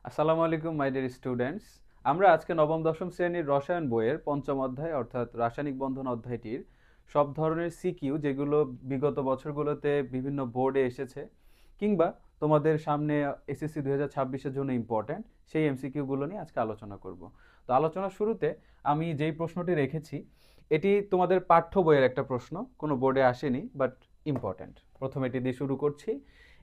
আসসালামু আলাইকুম my dear students. আমরা আজকে নবম দশম শ্রেণীর রসায়ন বইয়ের পঞ্চম অধ্যায় অর্থাৎ রাসায়নিক বন্ধন অধ্যায়টির সব ধরনের সিকিউ যেগুলো বিগত বছরগুলোতে বিভিন্ন বোর্ডে এসেছে কিংবা তোমাদের সামনে এসএসসি 2026-এর জন্য ইম্পর্ট্যান্ট সেই এমসিকিউগুলো নিয়ে আজকে আলোচনা করব। তো আলোচনার শুরুতে আমি যেই প্রশ্নটি রেখেছি এটি তোমাদের পাঠ্য বইয়ের একটা প্রশ্ন, কোনো বোর্ডে আসেনি বাট ইম্পর্ট্যান্ট। প্রথমে এটি দিয়ে শুরু করছি।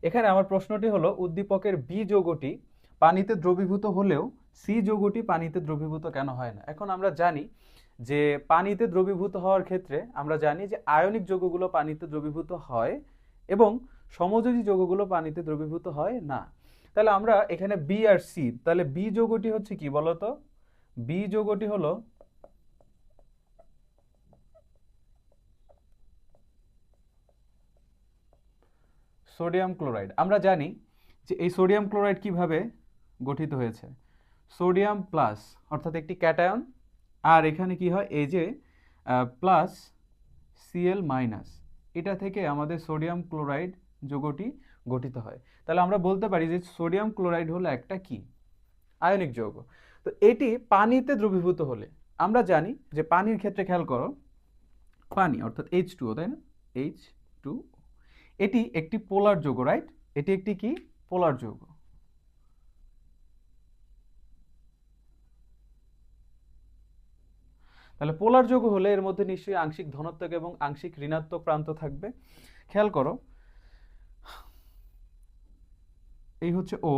এখানে আমার প্রশ্নটি হলো উদ্দীপকের বি যৌগটি পানিতে দ্রবীভূত হলেও সি যৌগটি পানিতে দ্রবীভূত কেন হয় না? এখন আমরা জানি যে পানিতে দ্রবীভূত হওয়ার ক্ষেত্রে আমরা জানি যে আয়নিক যৌগগুলো পানিতে দ্রবীভূত হয় এবং সমযোজী যৌগগুলো পানিতে দ্রবীভূত হয় না। তাহলে আমরা এখানে বি আর সি, তাহলে বি যৌগটি হচ্ছে কি বলতো? বি যৌগটি হলো সোডিয়াম ক্লোরাইড। আমরা জানি যে এই সোডিয়াম ক্লোরাইড কিভাবে গঠিত হয়েছে। সোডিয়াম প্লাস অর্থাৎ একটি ক্যাটায়ন, আর এখানে কি হয় এই যে প্লাস সিএল মাইনাস, এটা থেকে আমাদের সোডিয়াম ক্লোরাইড যৌগটি গঠিত হয়। তাহলে আমরা বলতে পারি যে সোডিয়াম ক্লোরাইড হলো একটা কি আয়নিক যৌগ। তো এটি পানিতে দ্রবীভূত হলে আমরা জানি যে পানির ক্ষেত্রে খেয়াল করো, পানি অর্থাৎ H2O, তাই না? H2, এটি একটি পোলার যৌগ, রাইট? এটি একটি কি পোলার যৌগ। তাহলে পোলার যৌগ হলে এর মধ্যে নিশ্চয়ই আংশিক ধনাত্মক এবং আংশিক ঋণাত্মক প্রান্ত থাকবে। খেয়াল করো, এই হচ্ছে ও,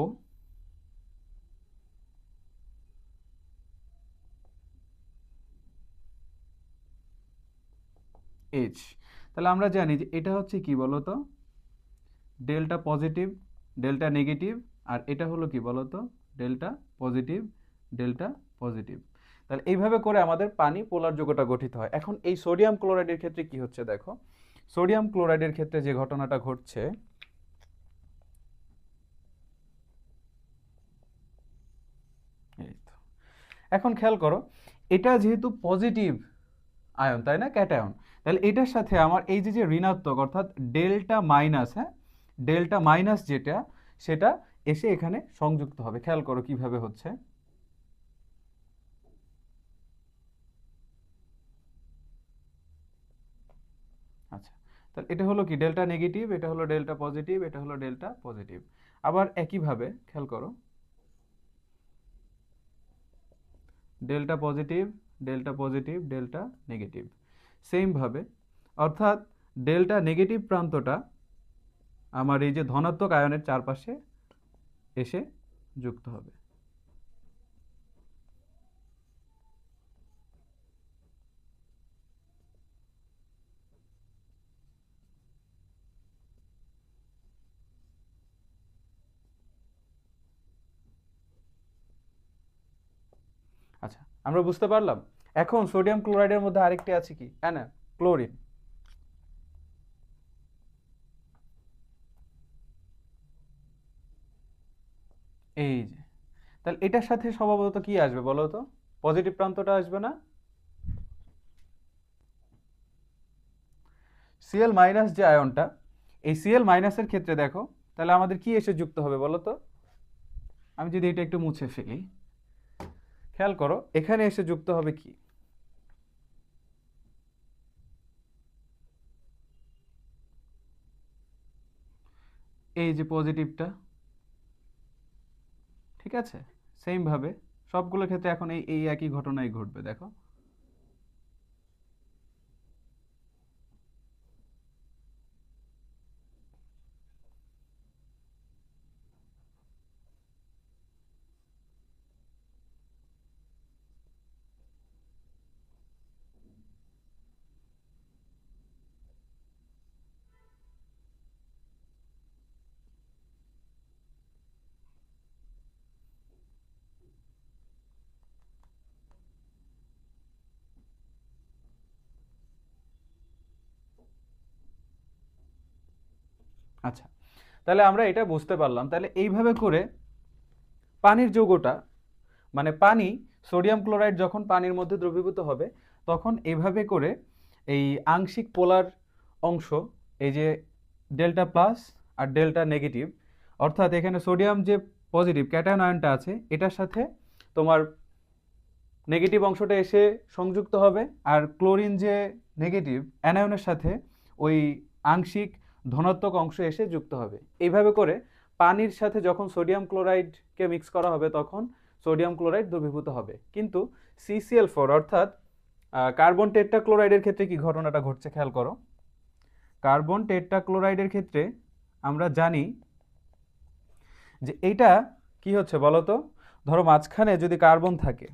এইচ। তাহলে আমরা জানি যে এটা হচ্ছে কি বলতো, ডেল্টা পজিটিভ ডেল্টা নেগেটিভ, আর এটা হলো কি বলতো, ডেল্টা পজিটিভ ডেল্টা পজিটিভ। তাহলে এইভাবে করে আমাদের পানি পোলার যৌগটা গঠিত হয়। এখন এই সোডিয়াম ক্লোরাইডের ক্ষেত্রে কি হচ্ছে দেখো, সোডিয়াম ক্লোরাইডের ক্ষেত্রে যে ঘটনাটা ঘটছে, এই তো। এখন খেয়াল করো, এটা যেহেতু পজিটিভ আয়ন, তাই না, ক্যাটায়ন, তাহলে এটার সাথে আমার এই যে যে ঋণাত্মক অর্থাৎ ডেল্টা মাইনাস, হ্যাঁ, ডেল্টা মাইনাস যেটা, সেটা এসে এখানে সংযুক্ত হবে। খেয়াল করো কিভাবে হচ্ছে। আচ্ছা, তাহলে এটা হলো কি ডেল্টা নেগেটিভ, এটা হলো ডেল্টা পজিটিভ, এটা হলো ডেল্টা পজিটিভ। আবার একইভাবে খেয়াল করো, delta positive delta positive delta negative, সেমভাবে, অর্থাৎ ডেল্টা নেগেটিভ প্রান্তটা আমার এই যে ধনাত্মক আয়নের চারপাশে এসে যুক্ত হবে। আচ্ছা, আমরা বুঝতে পারলাম। এখন সোডিয়াম ক্লোরাইডের মধ্যে আরেকটি আছে কি, না, ক্লোরিন। এই যে, তাহলে এটার সাথে স্বভাবত কি আসবে বলো তো, পজিটিভ প্রান্তটা আসবে না? সিএল মাইনাস যে আয়নটা, এই সিএল মাইনাসের ক্ষেত্রে দেখো, তাহলে আমাদের কি এসে যুক্ত হবে বলো তো? আমি যদি এটা একটু মুছে ফেলি, খেয়াল করো এখানে এসে যুক্ত হবে কি, এই যে পজিটিভটা, ঠিক আছে? সেম ভাবে সবগুলো ক্ষেত্রে এখন এই এই একই ঘটনাই ঘটবে, দেখো। আচ্ছা, তাহলে আমরা এটা বুঝতে পারলাম। তাহলে এইভাবে করে পানির যৌগটা, মানে পানি, সোডিয়াম ক্লোরাইড যখন পানির মধ্যে দ্রবীভূত হবে তখন এভাবে করে এই আংশিক পোলার অংশ, এই যে ডেল্টা প্লাস আর ডেল্টা নেগেটিভ, অর্থাৎ এখানে সোডিয়াম যে পজিটিভ ক্যাটায়ন আয়নটা আছে, এটার সাথে তোমার নেগেটিভ অংশটা এসে সংযুক্ত হবে, আর ক্লোরিন যে নেগেটিভ অ্যানায়নের সাথে ওই আংশিক ধনাত্মক অংশ এসে যুক্ত হবে। এইভাবে করে পানির সাথে যখন সোডিয়াম ক্লোরাইডকে মিক্স করা হবে তখন সোডিয়াম ক্লোরাইড দ্রবীভূত হবে। কিন্তু CCl4 অর্থাৎ কার্বন টেট্রাক্লোরাইডের ক্ষেত্রে কি ঘটনাটা ঘটছে খেয়াল করো। কার্বন টেট্রাক্লোরাইডের ক্ষেত্রে আমরা জানি যে এইটা কি হচ্ছে বলো তো, ধরো মাঝখানে যদি কার্বন থাকে,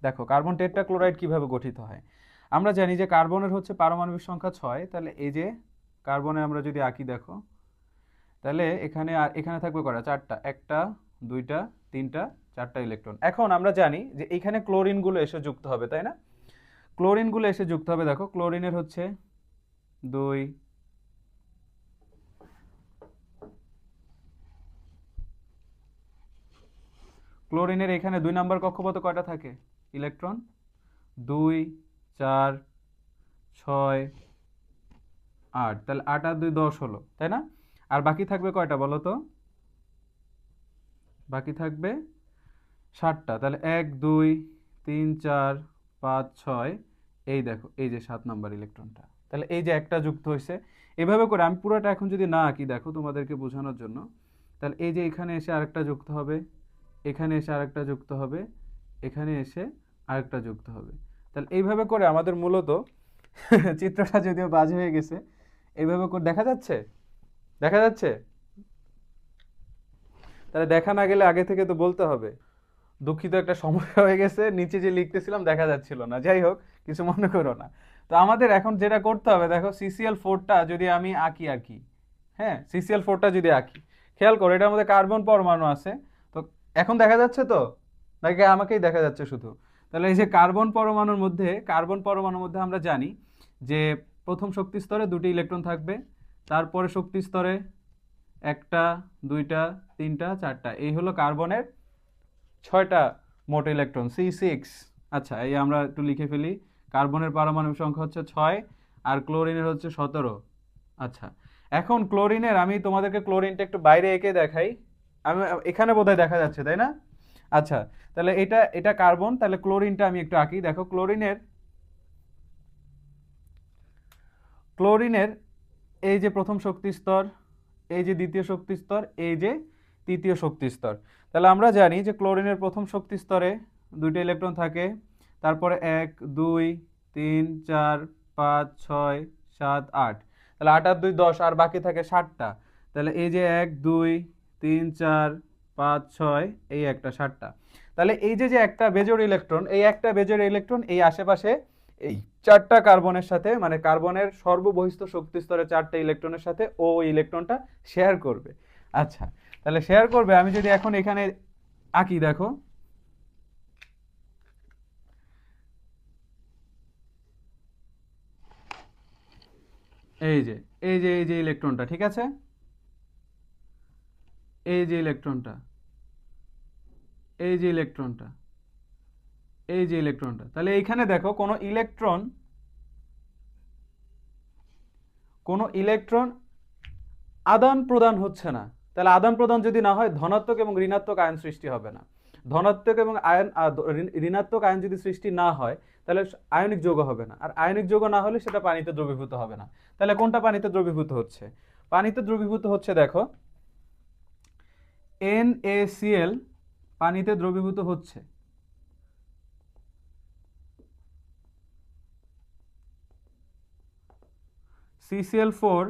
দেখো কার্বন টেট্রাক্লোরাইড কিভাবে গঠিত হয়। আমরা জানি যে কার্বনের হচ্ছে পারমাণবিক সংখ্যা 6, তাহলে এই যে কার্বনে আমরা যদি আঁকি দেখো, তাহলে এখানে আর এখানে থাকবে কয়টা, 4টা, 1টা 2টা 3টা 4টা ইলেকট্রন। এখন আমরা জানি যে এখানে ক্লোরিনগুলো এসে যুক্ত হবে, তাই না? ক্লোরিনগুলো এসে যুক্ত হবে, দেখো ক্লোরিনের হচ্ছে 2, ক্লোরিনের এখানে 2 নাম্বার কক্ষপথে কয়টা থাকে ইলেকট্রন, 2 4 6 8, তাহলে 8 আর 2 10 হলো, তাই না? আর বাকি থাকবে কয়টা বলো তো, বাকি থাকবে 7টা, তাহলে 1 2 3 4 5 6, এই দেখো এই যে 7 নাম্বার ইলেকট্রনটা, তাহলে এই যে একটা যুক্ত হয়েছে। এভাবে করে আমি পুরোটা এখন যদি না আঁকি দেখো তোমাদেরকে বোঝানোর জন্য, তাহলে এই যে এখানে এসে আরেকটা যুক্ত হবে, এখানে এসে আরেকটা যুক্ত হবে, এখানে এসে আরেকটা যুক্ত হবে। তাহলে এইভাবে করে আমাদের মূলত চিত্রটা যদিও বাজে হয়ে গেছে, এইভাবে করে দেখা যাচ্ছে, দেখা যাচ্ছে? তাহলে দেখা না গেলে আগে থেকে তো বলতে হবে। দুঃখিত, একটা সমস্যা হয়ে গেছে, নিচে যে লিখতেছিলাম দেখা যাচ্ছিল না, যাই হোক কিছু মনে করো না। তো আমাদের এখন যেটা করতে হবে, দেখো CCl4টা যদি আমি আঁকি আর কি, হ্যাঁ CCl4টা যদি আঁকি, খেয়াল করো এটার মধ্যে কার্বন পরমাণু আছে। তো এখন দেখা যাচ্ছে তো, নাকি আমাকেই দেখা যাচ্ছে শুধু? তাহলে এই যে কার্বন পরমাণুর মধ্যে আমরা জানি যে প্রথম শক্তি স্তরে 2টি ইলেকট্রন থাকবে, তারপরে শক্তি স্তরে 1টা 2টা 3টা 4টা, এই হলো কার্বনের 6টা মোট ইলেকট্রন, C6। আচ্ছা, এই আমরা একটু লিখে ফেলি, কার্বনের পারমাণবিক সংখ্যা হচ্ছে 6 আর ক্লোরিনের হচ্ছে 17। আচ্ছা, এখন ক্লোরিনের আমি তোমাদেরকে ক্লোরিনটা একটু বাইরে এঁকে দেখাই, আমি এখানে বোধহয় দেখা যাচ্ছে তাই না? আচ্ছা, তাহলে এটা এটা কার্বন, তাহলে ক্লোরিনটা আমি একটু আঁকি, দেখো ক্লোরিনের এই যে প্রথম শক্তি স্তর, এই যে দ্বিতীয় শক্তি স্তর, এই যে তৃতীয় শক্তি স্তর। তাহলে আমরা জানি যে ক্লোরিনের প্রথম শক্তি স্তরে 2টা ইলেকট্রন থাকে, তারপরে 1 2 3 4 5 6 7 8, তাহলে 8 আর 2 10, আর বাকি থাকে 7টা। তাহলে এই যে 1 2 3 4 5 6, এই একটা 7টা। তাহলে এই যে যে একটা বেজোড় ইলেকট্রন, এই একটা বেজোড় ইলেকট্রন এই আশেপাশে এই 4টা কার্বনের সাথে, মানে কার্বনের সর্ববহিস্থ শক্তি স্তরে 4টা ইলেকট্রনের সাথে ও ইলেকট্রনটা শেয়ার করবে। আচ্ছা, তাহলে শেয়ার করবে, আমি যদি এখন এখানে আঁকি দেখো, এই যে ইলেকট্রনটা, ঠিক আছে, এই যে ইলেকট্রনটা, এই যে ইলেকট্রনটা, এই যে ইলেকট্রনটা, তাহলে এইখানে দেখো কোনো ইলেকট্রন আদান প্রদান হচ্ছে না। তাহলে আদান প্রদান যদি না হয়, ধনাত্মক এবং ঋণাত্মক আয়ন সৃষ্টি হবে না। ধনাত্মক এবং ঋণাত্মক আয়ন যদি সৃষ্টি না হয়, তাহলে আয়নিক যৌগ হবে না, আর আয়নিক যৌগ না হলে সেটা পানিতে দ্রবীভূত হবে না। তাহলে কোনটা পানিতে দ্রবীভূত হচ্ছে? পানিতে দ্রবীভূত হচ্ছে দেখো NaCl পানিতে দ্রবীভূত হচ্ছে। CCl4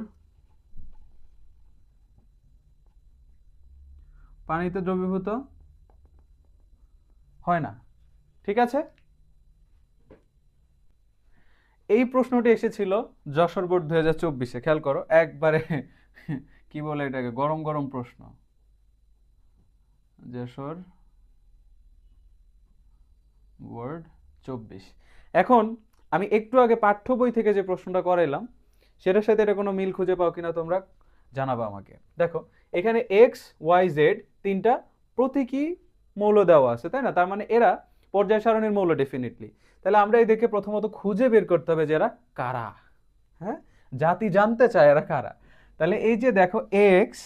পানিতে দ্রবীভূত হয় না, ঠিক আছে? এই প্রশ্নটি এসেছিল যশোর বোর্ড 2024-এ, খেয়াল করো একবারে কি বলে এটাকে, গরম গরম প্রশ্ন, যশোর বোর্ড 24। এখন আমি একটু আগে পাঠ্য বই থেকে যে প্রশ্নটা করাইলাম সেটার সাথে এটা কোনো মিল খুঁজে পাও কিনা তোমরা জানাবা আমাকে। দেখো এখানে XYZ 3টা প্রতীকী মৌল দেওয়া আছে, তাই না? তার মানে এরা পর্যায় সারণীর মৌল ডেফিনেটলি। তাহলে আমরা এই দেখে প্রথমত খুঁজে বের করতে হবে যে এরা কারা, হ্যাঁ, জাতি জানতে চায় এরা কারা। তাহলে এই যে দেখো এক্স,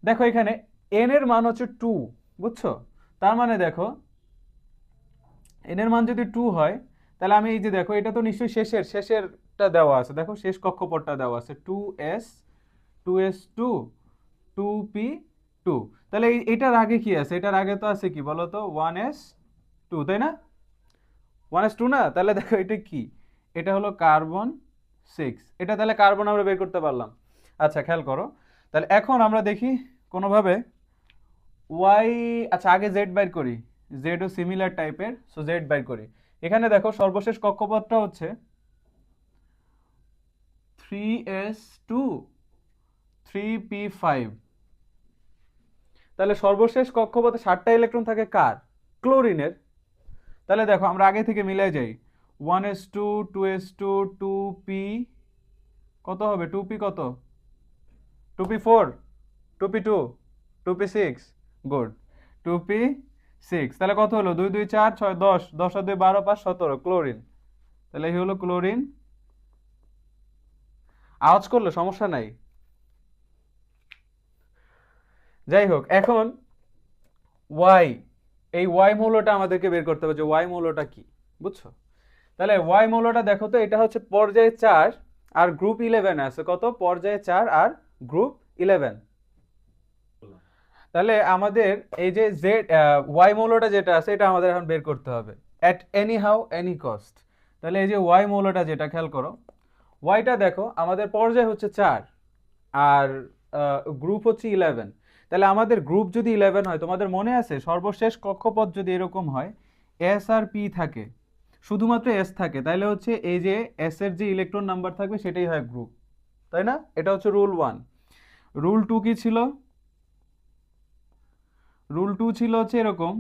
দেখো এখানে n এর মান হচ্ছে 2, বুঝছো? তার মানে দেখো n এর মান যদি 2 হয়, তাহলে আমি এই যে দেখো এটা তো নিশ্চয়ই শেষেরটা দেওয়া আছে, দেখো শেষ কক্ষপথটা দেওয়া আছে 2s 2s2 2p2। তাহলে এটার আগে কি আছে? এটার আগে তো আছে কি বলো তো, 1s2, তাই না? 1s2 না? তাহলে দেখো এটা কি, এটা হলো কার্বন 6। এটা তাহলে কার্বন আমরা বের করতে পারলাম। আচ্ছা খেয়াল করো, তাহলে এখন আমরা দেখি কোনোভাবে ওয়াই, আচ্ছা আগে জেড বাইর করি, জেডও সিমিলার টাইপের, সো জেড বাইর করি। এখানে দেখো সর্বশেষ কক্ষপথটা হচ্ছে 3s2 3p5। তাহলে সর্বশেষ কক্ষপথে 7টা ইলেকট্রন থাকে কার? ক্লোরিনের। তাহলে দেখো আমরা আগে থেকে মিলাই যাই, 1s2 2s2 2p কত হবে, 2p কত, 2p4 2p2 2p6, good, 2p6। তাহলে কত হলো, 2 2 4 6 10, 10 আর 2 12 5 17, ক্লোরিন। তাহলে এই হলো ক্লোরিন। আওয়াজ করলে সমস্যা নাই। যাই হোক, এখন ওয়াই, এই ওয়াই মৌলটা আমাদেরকে বের করতে হবে যে ওয়াই মৌলটা কি, বুঝছো? তাহলে ওয়াই মৌলটা দেখো তো, এটা হচ্ছে পর্যায়ে 4 আর গ্রুপ 11 আছে, কত, পর্যায়ে 4 আর গ্রুপ 11। তাহলে আমাদের এই যে জেড ওয়াই মৌলটা যেটা আছে এটা আমাদের এখন বের করতে হবে at any how any cost. তাহলে এই যে ওয়াই মৌলটা যেটা, খেয়াল করো ওয়াইটা দেখো আমাদের পর্যায় হচ্ছে 4 আর গ্রুপ হচ্ছে 11। তাহলে আমাদের গ্রুপ যদি 11 হয়, তোমাদের মনে আছে সর্বশেষ কক্ষপথ যদি এরকম হয়, এস আর পি থাকে, শুধুমাত্র এস থাকে, তাহলে হচ্ছে এই যে এস এর যে ইলেকট্রন নাম্বার থাকবে সেটাই হয় গ্রুপ, তাই না? এটা হচ্ছে রুল 1। রুল 2 কি ছিল? রুল 2 ছিল হচ্ছে এরকম,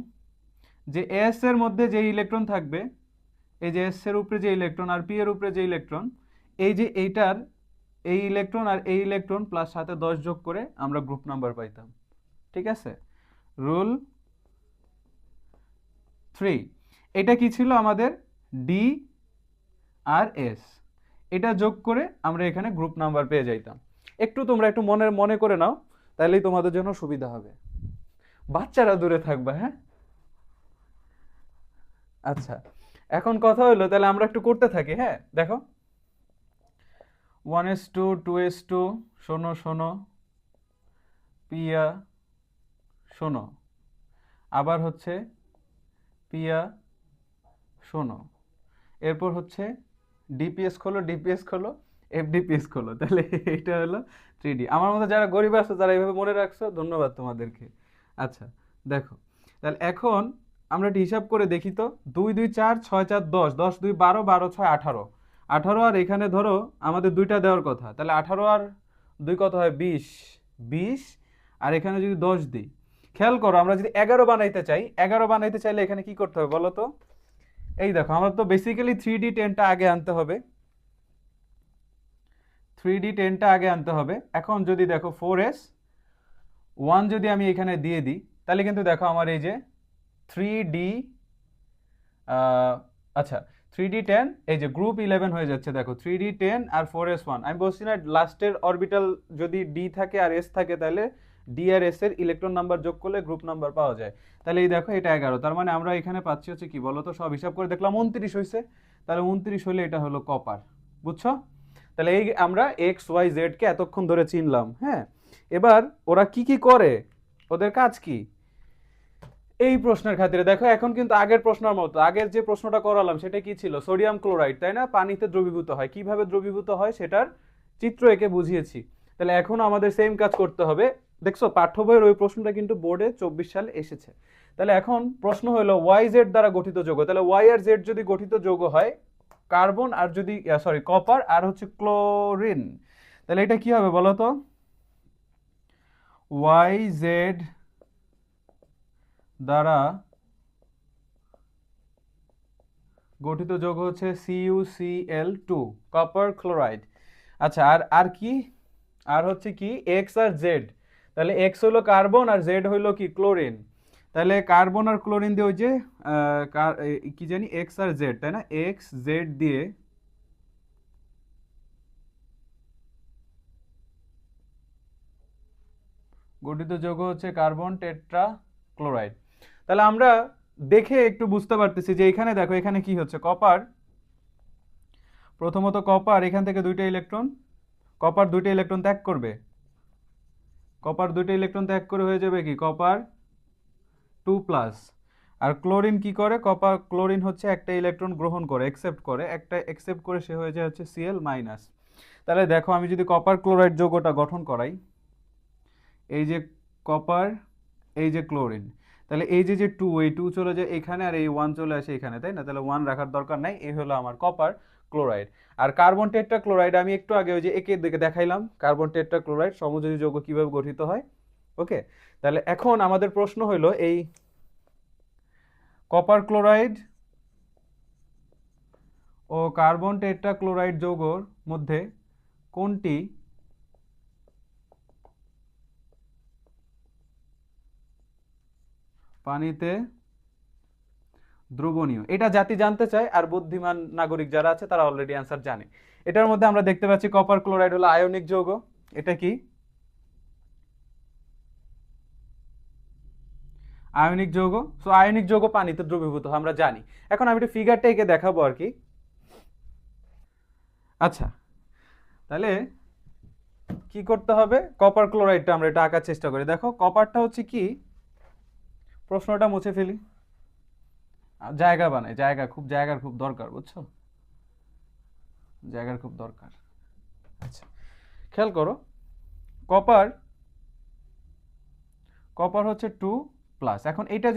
যে এস এর মধ্যে যে ইলেকট্রন থাকবে, এই যে এস এর উপরে যে ইলেকট্রন আর পি এর উপরে যে ইলেকট্রন, এই যে এইটার এই ইলেকট্রন আর এই ইলেকট্রন প্লাস সাথে 10 যোগ করে আমরা গ্রুপ নাম্বার পাইতাম, ঠিক আছে? রুল 3। এটা কি ছিল আমাদের, ডি আর এস, এটা যোগ করে আমরা এখানে গ্রুপ নাম্বার পেয়ে যাইতাম। একটু তোমরা একটু মনে মনে করে নাও, তাহলেই তোমাদের জন্য সুবিধা হবে। বাচ্চারা দূরে থাকবা, হ্যাঁ? আচ্ছা, এখন কথা হলো তাহলে আমরা একটু করতে থাকি, হ্যাঁ? দেখো 1s2 2s2 শোনো শোনো, পিয়া শোনো, আবার হচ্ছে পিয়া শোনো, এরপর হচ্ছে ডিপিএস খোলো, ডিপিএস খোলো, এফডিপিএস খোলো। তাহলে এটা হলো 3D। আমার মতো যারা গরিব আছে যারা এইভাবে মনে রাখছো, ধন্যবাদ তোমাদেরকে। আচ্ছা দেখো, তাহলে এখন আমরা একটু হিসাব করে দেখি তো, 2 2 4 6 4 10, 10 2 12, 12 6 18, 18 আর এখানে ধরো আমাদের দুইটা দেওয়ার কথা, তাহলে 18 আর 2 কত হয়, 20, 20 আর এখানে যদি 10 দিই, খেয়াল করো আমরা যদি 11 বানাইতে চাই, 11 বানাইতে চাইলে এখানে কি করতে হবে বলো তো? এই দেখো আমরা তো বেসিক্যালি 3D10টা আগে আনতে হবে, 3D10টা আগে আনতে হবে। এখন যদি দেখো 4s 1 যদি আমি এখানে দিয়ে দিই, তাহলে কিন্তু দেখো আমার এই যে 3D, আচ্ছা 3D10 এই যে গ্রুপ 11 হয়ে যাচ্ছে, দেখো 3D10 আর 4s1। আমি বলছি না লাস্টের অরবিটাল যদি ডি থাকে আর এস থাকে, তাহলে ডি আর এস এর ইলেকট্রন নাম্বার যোগ করলে গ্রুপ নাম্বার পাওয়া যায়। তাহলে এই দেখো এটা 11, তার মানে আমরা এখানে পাচ্ছি হচ্ছে কি বলতো, সব হিসাব করে দেখলাম 29 হয়েছে। তাহলে 29 হলে এটা হলো কপার, বুঝছো? তাহলে এই আমরা এক্স ওয়াই জেড কে এতক্ষণ ধরে চিনলাম, হ্যাঁ? এবার ওরা কি কি করে, ওদের কাজ কি, এই প্রশ্নের খাতিরে দেখো এখন কিন্তু আগের প্রশ্নের মতো, আগের যে প্রশ্নটা করালাম সেটা কি ছিল, সোডিয়াম ক্লোরাইড, তাই না? পানিতে দ্রবীভূত হয়, কিভাবে দ্রবীভূত হয় সেটার চিত্র এঁকে বুঝিয়েছি। তাহলে এখন আমাদের সেম কাজ করতে হবে। দেখছো পাঠ্য বইয়ের ওই প্রশ্নটা কিন্তু বোর্ডে 24 সালে এসেছে। তাহলে এখন প্রশ্ন হলো ওয়াই জেড দ্বারা গঠিত যৌগ, তাহলে ওয়াই আর জেড যদি গঠিত যৌগ হয়, কার্বন আর যদি সরি কপার আর হচ্ছে ক্লোরিন, তাহলে এটা কি হবে বলো তো? ওয়াই জেড দ্বারা গঠিত যৌগ হচ্ছে CuCl2, কপার ক্লোরাইড। আচ্ছা আর আর কি, আর হচ্ছে কি এক্স আর জেড, তাহলে এক্স হলো কার্বন আর জেড হলো কি ক্লোরিন। তাহলে কার্বন আর ক্লোরিন দিয়ে ওই যে কি জানি এক্স আর জেড, তাই না? এক্স জেড দিয়ে গঠিত যৌগ হচ্ছে কার্বন টেট্রা ক্লোরাইড। তাহলে আমরা দেখে একটু বুঝতে পারতেছি যে এখানে দেখো এখানে কি হচ্ছে, কপার, প্রথমত কপার এখান থেকে দুইটা ইলেকট্রন, কপার দুইটা ইলেকট্রন ত্যাগ করবে, কপার দুইটা ইলেকট্রন ত্যাগ করে হয়ে যাবে কি কপার 2+। আর ক্লোরিন কি করে, কপার ক্লোরিন হচ্ছে একটা ইলেকট্রন গ্রহণ করে, অ্যাকসেপ্ট করে, একটা অ্যাকসেপ্ট করে সে হয়ে যায় হচ্ছে Cl-। তাহলে দেখো আমি যদি কপার ক্লোরাইড যৌগটা গঠন করাই, এই যে কপার, এই যে ক্লোরিন, তাহলে এই যে যে 2, এই 2 চলে যায় এখানে আর এই 1 চলে আসে এখানে, তাই না? তাহলে 1 রাখার দরকার নাই, এই হলো আমার কপার ক্লোরাইড। আর কার্বন টেট্রা ক্লোরাইড আমি একটু আগে ওই যে একে দেখে দেখাইলাম কার্বন টেট্রা ক্লোরাইড সমযোজী যৌগ কিভাবে গঠিত হয়। ওকে, তাহলে এখন আমাদের প্রশ্ন হলো এই কপার ক্লোরাইড ও কার্বন টেট্রা ক্লোরাইড যৌগর মধ্যে কোনটি পানিতে দ্রবণীয়, এটা জাতি জানতে চায়, আর বুদ্ধিমান নাগরিক যারা আছে তারা অলরেডি অ্যান্সার জানে। এটার মধ্যে আমরা দেখতে পাচ্ছি কপার ক্লোরাইড হলো আয়নিক যৌগ, এটা কি আয়নিক যৌগ। সো আয়নিক যৌগ পানিতে দ্রবীভূত হয় আমরা জানি। এখন আমি একটু ফিগারটা এঁকে দেখাবো আর কি। আচ্ছা, তাহলে কি করতে হবে, কপার ক্লোরাইডটা আমরা এটা আঁকার চেষ্টা করি। দেখো কপারটা হচ্ছে কি, প্রশ্নটা মুছে ফেলি, জায়গা বানাই, জায়গার খুব দরকার, বুঝছো, জায়গার খুব দরকার। আচ্ছা, খেয়াল করো, কপার কপার হচ্ছে 2+। এখন এটা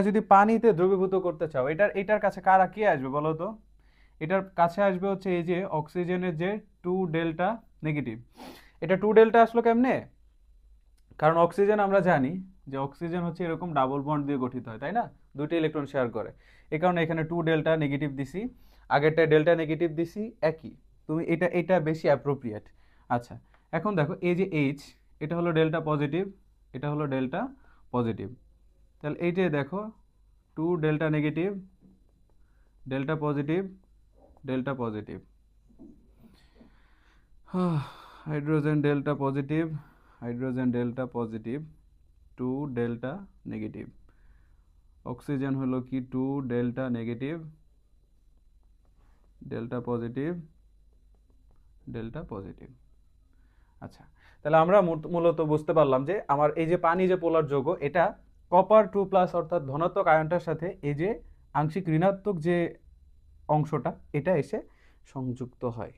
যদি পানিতে দ্রবীভূত করতে চাও, এটার কাছে কারা কি আসবে বলো তো? এটার কাছে আসবে হচ্ছে এই যে অক্সিজেনের যে 2 ডেল্টা নেগেটিভ। এটা 2 ডেল্টা আসলো কেমনে? কারণ অক্সিজেন আমরা জানি যে অক্সিজেন হচ্ছে এরকম ডাবল বন্ড দিয়ে গঠিত হয়, তাই না? দুটো ইলেকট্রন শেয়ার করে, এই কারণে এখানে 2 ডেল্টা নেগেটিভ দিছি, আগেরটা ডেল্টা নেগেটিভ দিছি, একই। তুমি এটা বেশি অ্যাপ্রোপ্রিয়েট। আচ্ছা, এখন দেখো এই যে এইচ, এটা হলো ডেল্টা পজিটিভ, এটা হলো ডেল্টা পজিটিভ। তাহলে এইটাই দেখো 2 delta negative, delta positive, delta positive, hydrogen delta positive, hydrogen delta positive, 2 delta negative. Oxygen হলো কি 2 delta negative, delta positive, delta positive. আচ্ছা, তাহলে আমরা মূলত বুঝতে পারলাম যে আমার এই যে পানি যে পোলার যৌগ, এটা কপার 2+, অর্থাৎ ধনাত্মক আয়নটার সাথে এই যে আংশিক ঋণাত্মক যে অংশটা, এটা এসে সংযুক্ত হয়।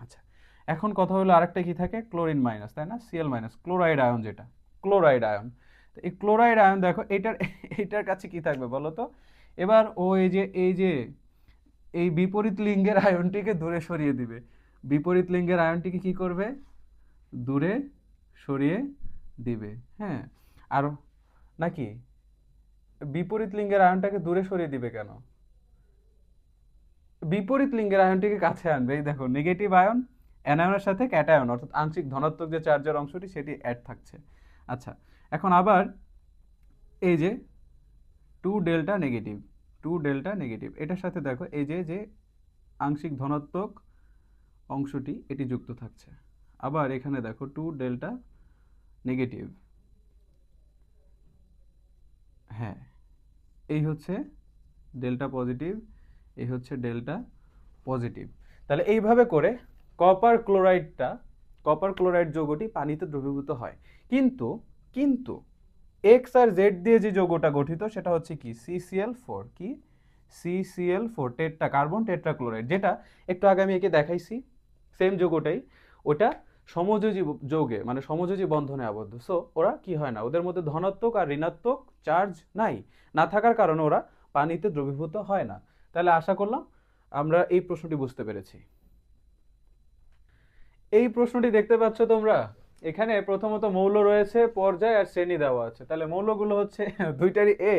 আচ্ছা, এখন কথা হলো আরেকটা কি থাকে, ক্লোরিন মাইনাস, তাই না? Cl-, ক্লোরাইড আয়ন, যেটা ক্লোরাইড আয়ন। তো এই ক্লোরাইড আয়ন দেখো এটার কাছে কি থাকবে বলো তো? এবার ও এই বিপরীত লিঙ্গের আয়নটিকে দূরে সরিয়ে দিবে, বিপরীত লিঙ্গের আয়নটিকে কি করবে, দূরে সরিয়ে দিবে। হ্যাঁ, আর নাকি বিপরীত লিঙ্গের আয়নটাকে দূরে সরিয়ে দিবে কেন? বিপরীত লিঙ্গের আয়নটিকে কাছে আনবে। এই দেখো নেগেটিভ আয়ন অ্যানায়নের সাথে ক্যাটায়ন, অর্থাৎ আংশিক ধনাত্মক যে চার্জের অংশটি সেটি অ্যাড থাকছে। আচ্ছা, এখন আবার এই যে 2 ডেল্টা নেগেটিভ, 2 ডেল্টা নেগেটিভ, এটার সাথে দেখো এই যে আংশিক ধনাত্মক অংশটি এটি যুক্ত থাকছে। আবার এখানে দেখো 2 ডেল্টা নেগেটিভ, হ্যাঁ, এই হচ্ছে ডেল্টা পজিটিভ, এই হচ্ছে ডেল্টা পজিটিভ। তাহলে এইভাবে করে কপার ক্লোরাইড যৌগটি পানিতে দ্রবীভূত হয়। কিন্তু কিন্তু এক্স আর জেড দিয়ে যে যৌগটা গঠিত সেটা হচ্ছে কি CCl4, কি CCl4 tetra carbon tetra chloride, যেটা একটু আগে আমি একে দেখাইছি, সেম যৌগটাই, ওটা সমযোজী যৌগে মানে সমযোজী বন্ধনে আবদ্ধ। সো ওরা কি হয় না, ওদের মধ্যে ধনাত্মক আর ঋণাত্মক চার্জ নাই, না থাকার কারণে ওরা পানিতে দ্রবীভূত হয় না। তাহলে আশা করলাম আমরা এই প্রশ্নটি বুঝতে পেরেছি। এই প্রশ্নটি দেখতে পাচ্ছ তোমরা, এখানে প্রথমত মৌল রয়েছে, পর্যায় আর শ্রেণী দেওয়া আছে। তাহলে মৌলগুলো হচ্ছে দুইটারই এ।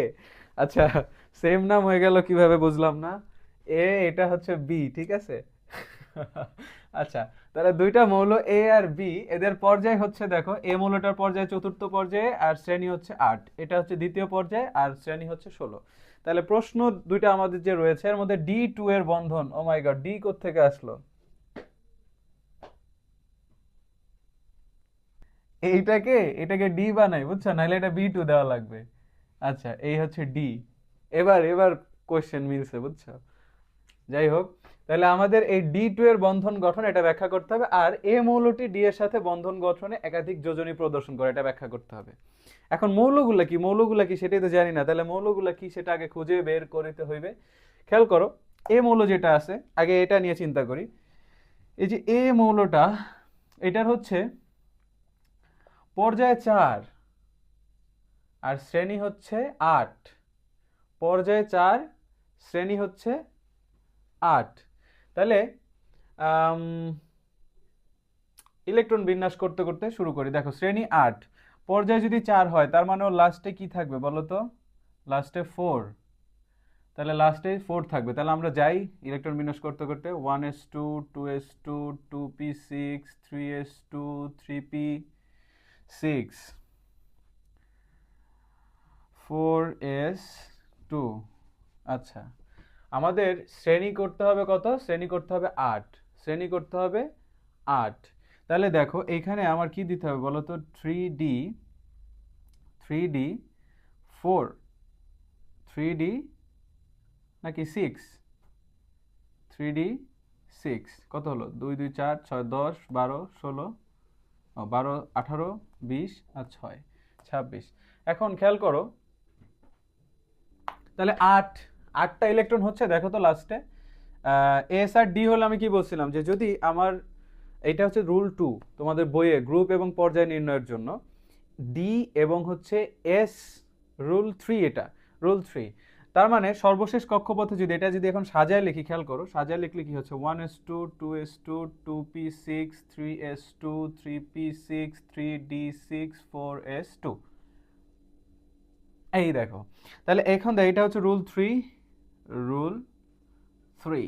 আচ্ছা, সেম নাম হয়ে গেল কিভাবে বুঝলাম না, এটা হচ্ছে বি, ঠিক আছে। আচ্ছা, তাহলে দুইটা মৌল এ আর বি, এদের পর্যায় হচ্ছে দেখো, এ মৌলটার পর্যায় চতুর্থ পর্যায়ে আর শ্রেণী হচ্ছে 8, এটা হচ্ছে দ্বিতীয় পর্যায়ে আর শ্রেণী হচ্ছে 16। তাহলে প্রশ্ন দুইটা আমাদের যে রয়েছে এর মধ্যে D2 এর বন্ধন, ও মাই গড, ডি কোত্থেকে আসলো? এইটাকে এটাকে ডি বানাই, বুঝছো, নাহলে এটা বি2 দেওয়া লাগবে। আচ্ছা, এই হচ্ছে ডি। এবার এবার কোশ্চেন মিলছে, বুঝছো। যাই হোক, তাহলে আমাদের এই ডি2 এর বন্ধন গঠন এটা ব্যাখ্যা করতে হবে, আর এ মৌলটি ডি এর সাথে বন্ধন গঠনে একাধিক যোজনী প্রদর্শন করে এটা ব্যাখ্যা করতে হবে। এখন মৌলগুলা কি সেটাই তো জানি না, তাহলে মৌলগুলা কি সেটা আগে খুঁজে বের করতে হইবে। খেয়াল করো, এ মৌল যেটা আছে, আগে এটা নিয়ে চিন্তা করি। এই যে এ মৌলটা, এটার হচ্ছে পর্যায় 4 আর শ্রেণী হচ্ছে 8। পর্যায় 4, শ্রেণী হচ্ছে 8। তাহলে ইলেকট্রন বিন্যাস করতে করতে শুরু করি। দেখো, শ্রেণী 8, পর্যায় যদি 4 হয়, তার মানে ওর লাস্টে কি থাকবে বলো তো? লাস্টে 4। তাহলে লাস্টে 4 থাকবে। তাহলে আমরা যাই ইলেকট্রন বিন্যাস করতে করতে, 1s2 2s2 2p6 3s2 3p6 4s2। আচ্ছা, আমাদের শ্রেণী করতে হবে কত? শ্রেণী করতে হবে 8। শ্রেণী করতে হবে 8। তাহলে দেখো এইখানে আমার কি দিতে হবে বলো তো? 3d 4 3d নাকি 6? 3d 6 কত হলো? 2 2 4 6 10 12 16, 12 18 20 আর 6 26। এখন খেয়াল করো, তাহলে 8টা ইলেকট্রন হচ্ছে, দেখো তো লাস্টে। এস আর ডি হলে আমি কি বলছিলাম, যে যদি আমার এটা হচ্ছে রুল 2 তোমাদের বইয়ে গ্রুপ এবং পর্যায় নির্ণয়ের জন্য, ডি এবং হচ্ছে এস রুল 3, এটা রুল 3। তার মানে সর্বশেষ কক্ষপথে যদি এটা যদি এখন সাজায় লিখি, খেয়াল করো, সাজায় লিখলে কি হচ্ছে? 1s2 2s2 2p6 3s2 3p6 3d6 4s2। এই দেখো, তাহলে এখন দেখো এটা হচ্ছে রুল 3।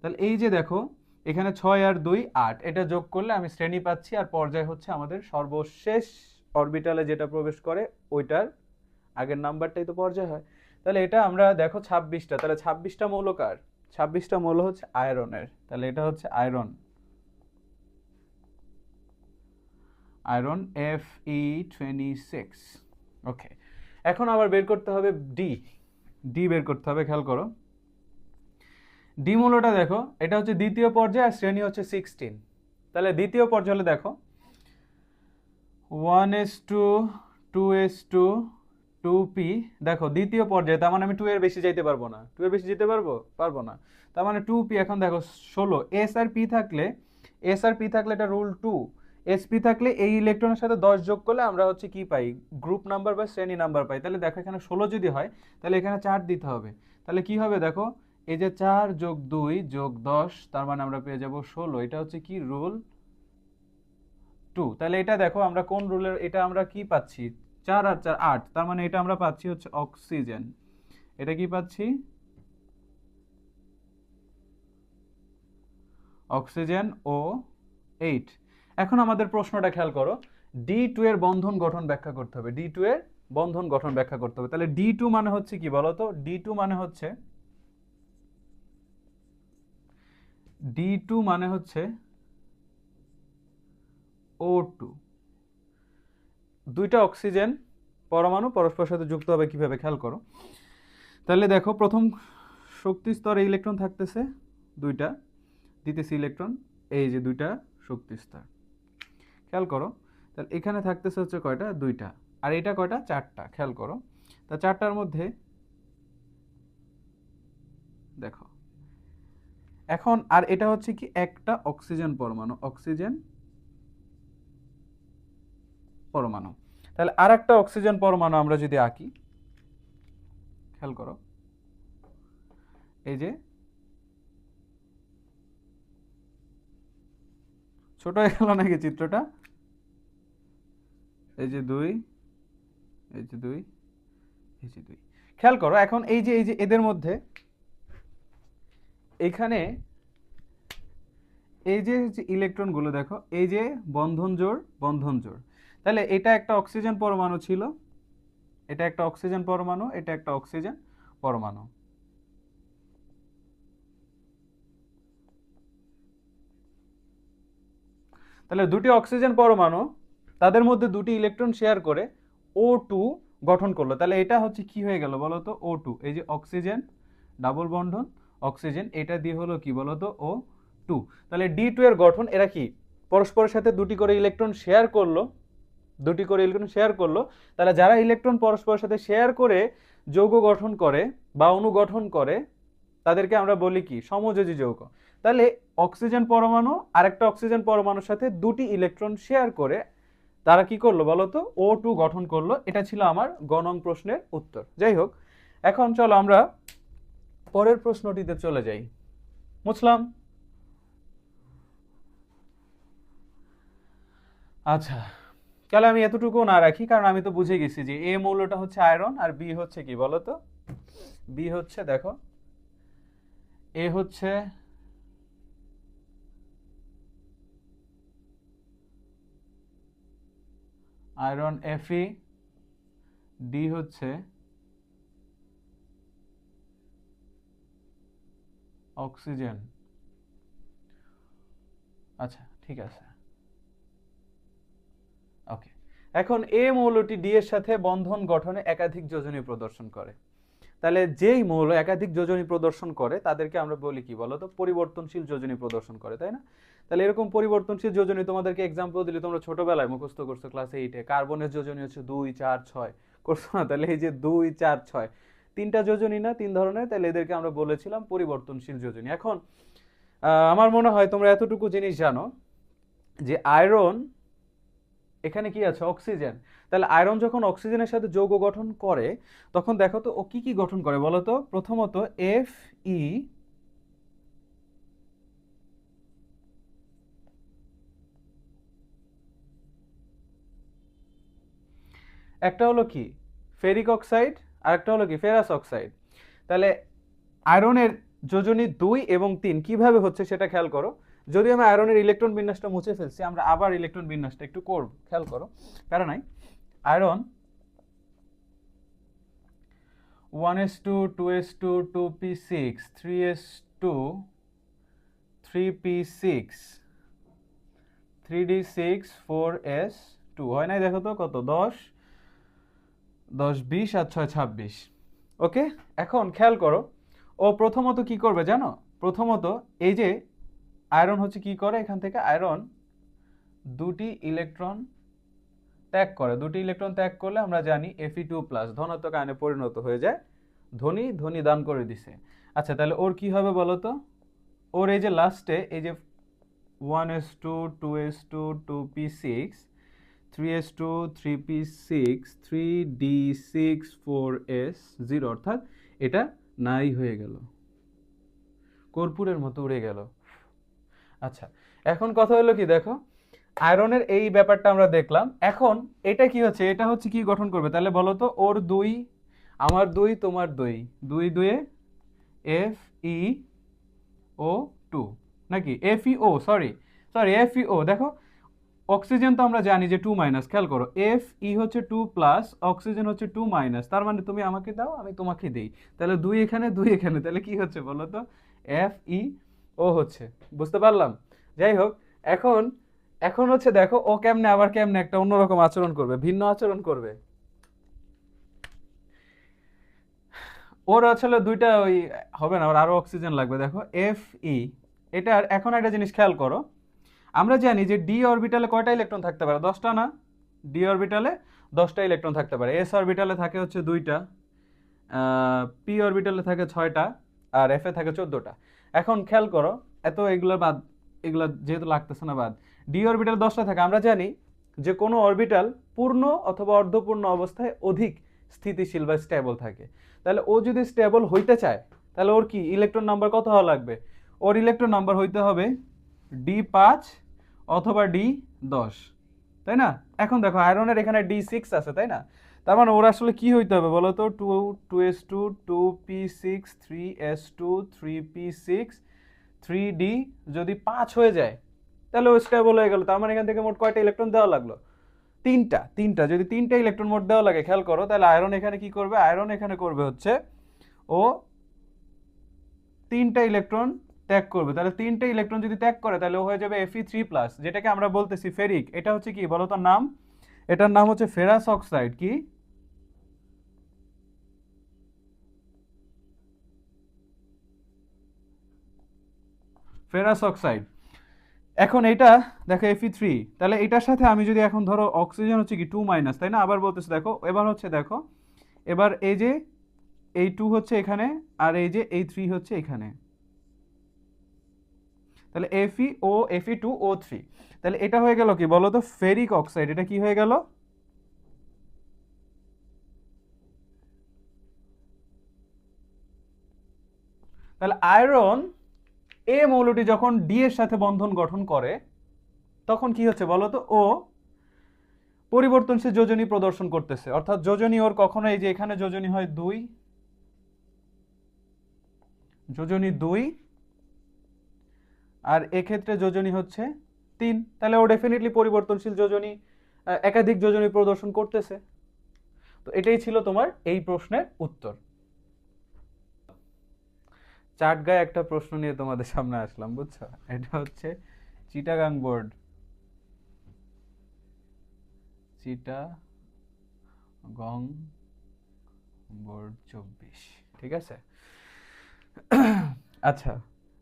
তাহলে এই যে দেখো, এখানে 6 আর 2 8, এটা যোগ করলে আমি শ্রেণী পাচ্ছি, আর পর্যায় হচ্ছে আমাদের সর্বশেষ অরবিটালে যেটা প্রবেশ করে ওইটার আগের নাম্বারটাই তো পর্যায় হয়। তাহলে এটা আমরা দেখো 26টা, তাহলে 26টা মৌল কার? 26টা মৌল হচ্ছে আয়রনের। তাহলে এটা হচ্ছে আয়রন Fe26। ওকে, এখন আবার বের করতে হবে ডি বের করতে হবে। খেয়াল করো, ডি মৌলটা দেখো, এটা হচ্ছে দ্বিতীয় পর্যায়ে আর শ্রেণী হচ্ছে 16। তাহলে দ্বিতীয় পর্যায়ে হলে দেখো 1s2 2s2 2p, দেখো দ্বিতীয় পর্যায়ে, তার মানে আমি 2 এর বেশি যাইতে পারবো না। 2 এর বেশি যেতে পারবো না। তার মানে 2p। এখন দেখো 16, এস আর পি থাকলে এটা রুল 2, এসপি থাকলে এই ইলেকট্রনের সাথে 10 যোগ করলে আমরা হচ্ছে কি পাই? গ্রুপ নাম্বার বা শ্রেণী নাম্বার পাই। তাহলে দেখো এখানে 16 যদি হয়, তাহলে এখানে 4 দিতে হবে। তাহলে কি হবে দেখো, এই যে 4 যোগ 2 যোগ 10, তার মানে আমরা পেয়ে যাব 16। এটা হচ্ছে কি? রুল 2। তাহলে এটা দেখো আমরা কোন রুলের, এটা আমরা কি পাচ্ছি? 4 আর 4 8, তার মানে এটা আমরা পাচ্ছি হচ্ছে অক্সিজেন। এটা কি পাচ্ছি? অক্সিজেন ও 8। এখন আমাদের প্রশ্নটা খেয়াল করো, ডি2 এর বন্ধন গঠন ব্যাখ্যা করতে হবে। ডি2 এর বন্ধন গঠন ব্যাখ্যা করতে হবে। তাহলে ডি2 মানে হচ্ছে কি বলতো? ডি2 মানে হচ্ছে O2। দুইটা অক্সিজেন পরমাণু পরস্পরের সাথে যুক্ত হবে কিভাবে, খেয়াল করো। তাহলে দেখো, প্রথম শক্তি স্তরে ইলেকট্রন থাকতেছে দুইটা, দিতেছি ইলেকট্রন, এই যে দুইটা শক্তি স্তর। খেয়াল করো, তাহলে এখানে থাকতেছে হচ্ছে কয়টা? দুইটা। আর এটা কয়টা? 4টা। খেয়াল করো, তা 4টার মধ্যে দেখো, এখন আর এটা হচ্ছে কি? একটা অক্সিজেন পরমাণু। তাহলে আর একটা অক্সিজেন পরমাণু আমরা যদি আঁকি, খেয়াল করো, এই যে ছোট হয়ে গেল নাকি চিত্রটা? এই যে 2, এই যে 2, এই যে 2। খেয়াল করো, এখন এই যে এদের মধ্যে এখানে এই যে ইলেকট্রনগুলো দেখো, এই যে বন্ধন জোড়। তাহলে এটা একটা অক্সিজেন পরমাণু ছিল, এটা একটা অক্সিজেন পরমাণু, এটা একটা অক্সিজেন পরমাণু। তাহলে দুটি অক্সিজেন পরমাণু, তাদের মধ্যে দুটি ইলেকট্রন শেয়ার করে O2 গঠন করলো, তাহলে এটা হচ্ছে কি হয়ে গেল বলো তো, O2, এই যে অক্সিজেন ডাবল বন্ধন অক্সিজেন, এটা দিয়ে হলো কি বলো তো, O2। তাহলে D2 এর গঠন, এরা কি পরস্পরের সাথে দুটি করে ইলেকট্রন শেয়ার করলো, তাহলে যারা ইলেকট্রন পরস্পরের সাথে শেয়ার করে যৌগ গঠন করে বা অণু গঠন করে তাদেরকে আমরা বলি কি, সমযোজী যৌগ। তাহলে অক্সিজেন পরমাণু আরেকটা অক্সিজেন পরমাণুর সাথে দুটি ইলেকট্রন শেয়ার করে তারা কি করলো বলতো, O2 গঠন করলো। এটা ছিল আমার গ নং প্রশ্নের উত্তর। যাই হোক, এখন চলো আমরা পরের প্রশ্নটিতে চলে যাই। বুঝলাম? আচ্ছা, তাহলে আমি এতটুকু না রাখি, কারণ আমি তো বুঝে গেছি যে এ মৌলটা হচ্ছে আয়রন আর বি হচ্ছে কি বলতো, বি হচ্ছে, দেখো এ হচ্ছে আয়রন Fe, ডি হচ্ছে অক্সিজেন। আচ্ছা ঠিক আছে, ওকে। এখন এ মৌলটি ডি এর সাথে বন্ধন গঠনে একাধিক যোজনী প্রদর্শন করে। তাহলে যেই মৌল একাধিক যোজনী প্রদর্শন করে তাদেরকে আমরা বলি কি বলতো, পরিবর্তনশীল যোজনী প্রদর্শন করে, তাই না? তাহলে এরকম পরিবর্তনশীল যোজনী তোমাদেরকে এক্সাম্পল দিলে তোমরা ছোটবেলায় মুখস্থ করছো ক্লাস 8-এ, কার্বনের যোজনী হচ্ছে 2, 4, 6, করছো না? তাহলে এই যে 2, 4, 6 তিনটা যোজনী না, তিন ধরনের, তাহলে এদেরকে আমরা বলেছিলাম পরিবর্তনশীল যোজনী। এখন আমার মনে হয় তোমরা এতটুকু জিনিস জানো যে আয়রন এখানে কি আছে, অক্সিজেন। তাহলে আয়রন যখন অক্সিজেনের সাথে যৌগ গঠন করে তখন দেখো তো ও কি কি গঠন করে বলো তো। প্রথমত Fe, একটা হলো কি ফেরিক অক্সাইড, আর একটা হলো কি ফেরাস অক্সাইড। তাহলে আয়রনের যোজনী 2 এবং 3 কিভাবে হচ্ছে সেটা খেয়াল করো। যদি আমি আয়রনের ইলেকট্রন বিন্যাসটা মুছে ফেলছি, আমরা আবার ইলেকট্রন বিন্যাসটা একটু করব, খেয়াল করো, প্যারা নাই। Iron 1s2 2s2 2p6 3s2 3p6 3d6 4s2 হয় নাই? দেখো তো কত, 10 10 20 আর 6 26। ওকে, এখন খেয়াল করো ও প্রথমত কি করবে জানো। প্রথমত এই যে আয়রন হচ্ছে কি করে, এখান থেকে আয়রন দুটি ইলেকট্রন ত্যাগ করে। দুটি ইলেকট্রন ত্যাগ করলে আমরা জানি Fe2+ ধনাত্মক আয়নে পরিণত হয়ে যায়, ধনী দান করে দিছে। আচ্ছা, তাহলে ওর কি হবে বলো তো। ওর এই যে লাস্টে এই যে 1s2 2s2 2p6 3s2 3p6 3d6 4s0, অর্থাৎ এটা নাই হয়ে গেল, কর্পূরের মতো উড়ে গেল। আচ্ছা, এখন কথা হলো কি, দেখো আয়রনের এই ব্যাপারটা আমরা দেখলাম। এখন এটা কি হচ্ছে, এটা হচ্ছে কি গঠন করবে তাহলে বলো তো। ওর 2 আমার 2 তোমার 2, 2 2 FeO2 নাকি FeO, সরি FeO। দেখো অক্সিজেন তো আমরা জানি যে 2-, খেয়াল করো Fe হচ্ছে 2+, অক্সিজেন হচ্ছে 2-, তার মানে তুমি আমাকে দাও আমি তোমাকে দেই, তাহলে 2 এখানে 2 এখানে, তাহলে কি হচ্ছে বলো তো, FeO হচ্ছে। বুঝতে পারলাম? যাই হোক, এখন এখন হচ্ছে দেখো ও কেমনে আবার কেমনে একটা অন্যরকম আচরণ করবে, ভিন্ন আচরণ করবে। ওর আসলে দুইটা ওই হবে না, ওর আরো অক্সিজেন লাগবে। দেখো Fe, এটার এখন একটা জিনিস খেয়াল করো। আমরা জানি যে ডি অরবিটালে কয়টা ইলেকট্রন থাকতে পারে, 10টা না? ডি অরবিটালে 10টা ইলেকট্রন থাকতে পারে। এস অরবিটালে থাকে হচ্ছে 2টা, পি অরবিটালে থাকে 6টা, আর এফ এ থাকে 14টা। এখন খেয়াল করো, এত এগুলো বাদ, এগুলো যেহেতু লাগতেছে না বাদ, ডি অরবিটাল 10টা থাকে। আমরা জানি যে কোনো অরবিটাল পূর্ণ অথবা অর্ধপূর্ণ অবস্থায় অধিক স্থিতিশীল বা স্টেবল থাকে। তাহলে ও যদি স্টেবল হইতে চায় তাহলে ওর কি ইলেকট্রন নাম্বার কত হওয়া লাগবে? ওর ইলেকট্রন নাম্বার হইতে হবে D5 অথবা D10, তাই না? এখন দেখো আয়রনের এখানে D6 আছে, তাই না? তার মানে ওর আসলে কি হইতে হবে বলো তো, 2s2 2p6 3s2 3p6 3d যদি 5 হয়ে যায় তাহলে ও স্টেবল হয়ে গেল। তার মানে এখান থেকে মোট কয়টা ইলেকট্রন দেওয়া লাগলো? তিনটা। যদি 3টা ইলেকট্রন মোট দেওয়া লাগে, খেয়াল করো, তাহলে আয়রন এখানে কি করবে, আয়রন এখানে করবে হচ্ছে ও 3টা ইলেকট্রন ত্যাগ করবে। তাহলে 3টা ইলেকট্রন যদি ত্যাগ করে তাহলে ও হয়ে যাবে Fe3+, যেটাকে আমরা বলতেছি ফেরিক। এটা হচ্ছে কি বলতো নাম, এটার নাম হচ্ছে ফেরাস অক্সাইড। কি? Ferrous oxide. এখন এটা দেখো Fe3, তাহলে এটার সাথে আমি যদি এখন ধরো অক্সিজেন হচ্ছে কি 2 তাই না, আবার বলতেছে দেখো, এবার হচ্ছে দেখো, এবার এই যে এই 2 হচ্ছে এখানে, আর এই যে এই 3 হচ্ছে এখানে, তাহলে Fe2O3, তাহলে এটা হয়ে গেল কি বলো তো, ফেরিক অক্সাইড। এটা কি হয়ে গেল? তাহলে আয়রন এ মৌলটি যখন ডি এর সাথে বন্ধন গঠন করে তখন কি হচ্ছে বলো তো, ও পরিবর্তনশীল যোজনী প্রদর্শন করতেছে, অর্থাৎ যোজনী ওর কখনো এই যে এখানে যোজনী হয় 2, যোজনী 2, আর এক্ষেত্রে যোজনী হচ্ছে 3, তাহলে ও ডেফিনেটলি পরিবর্তনশীল যোজনী, একাধিক যোজনী প্রদর্শন করতেছে। তো এটাই ছিল তোমার এই প্রশ্নের উত্তর। চাটগায় একটা প্রশ্ন নিয়ে তোমাদের সামনে আসলাম, বুঝছো? এটা হচ্ছে চিটাগাং বোর্ড, চিটাগং বোর্ড 24, ঠিক আছে? আচ্ছা,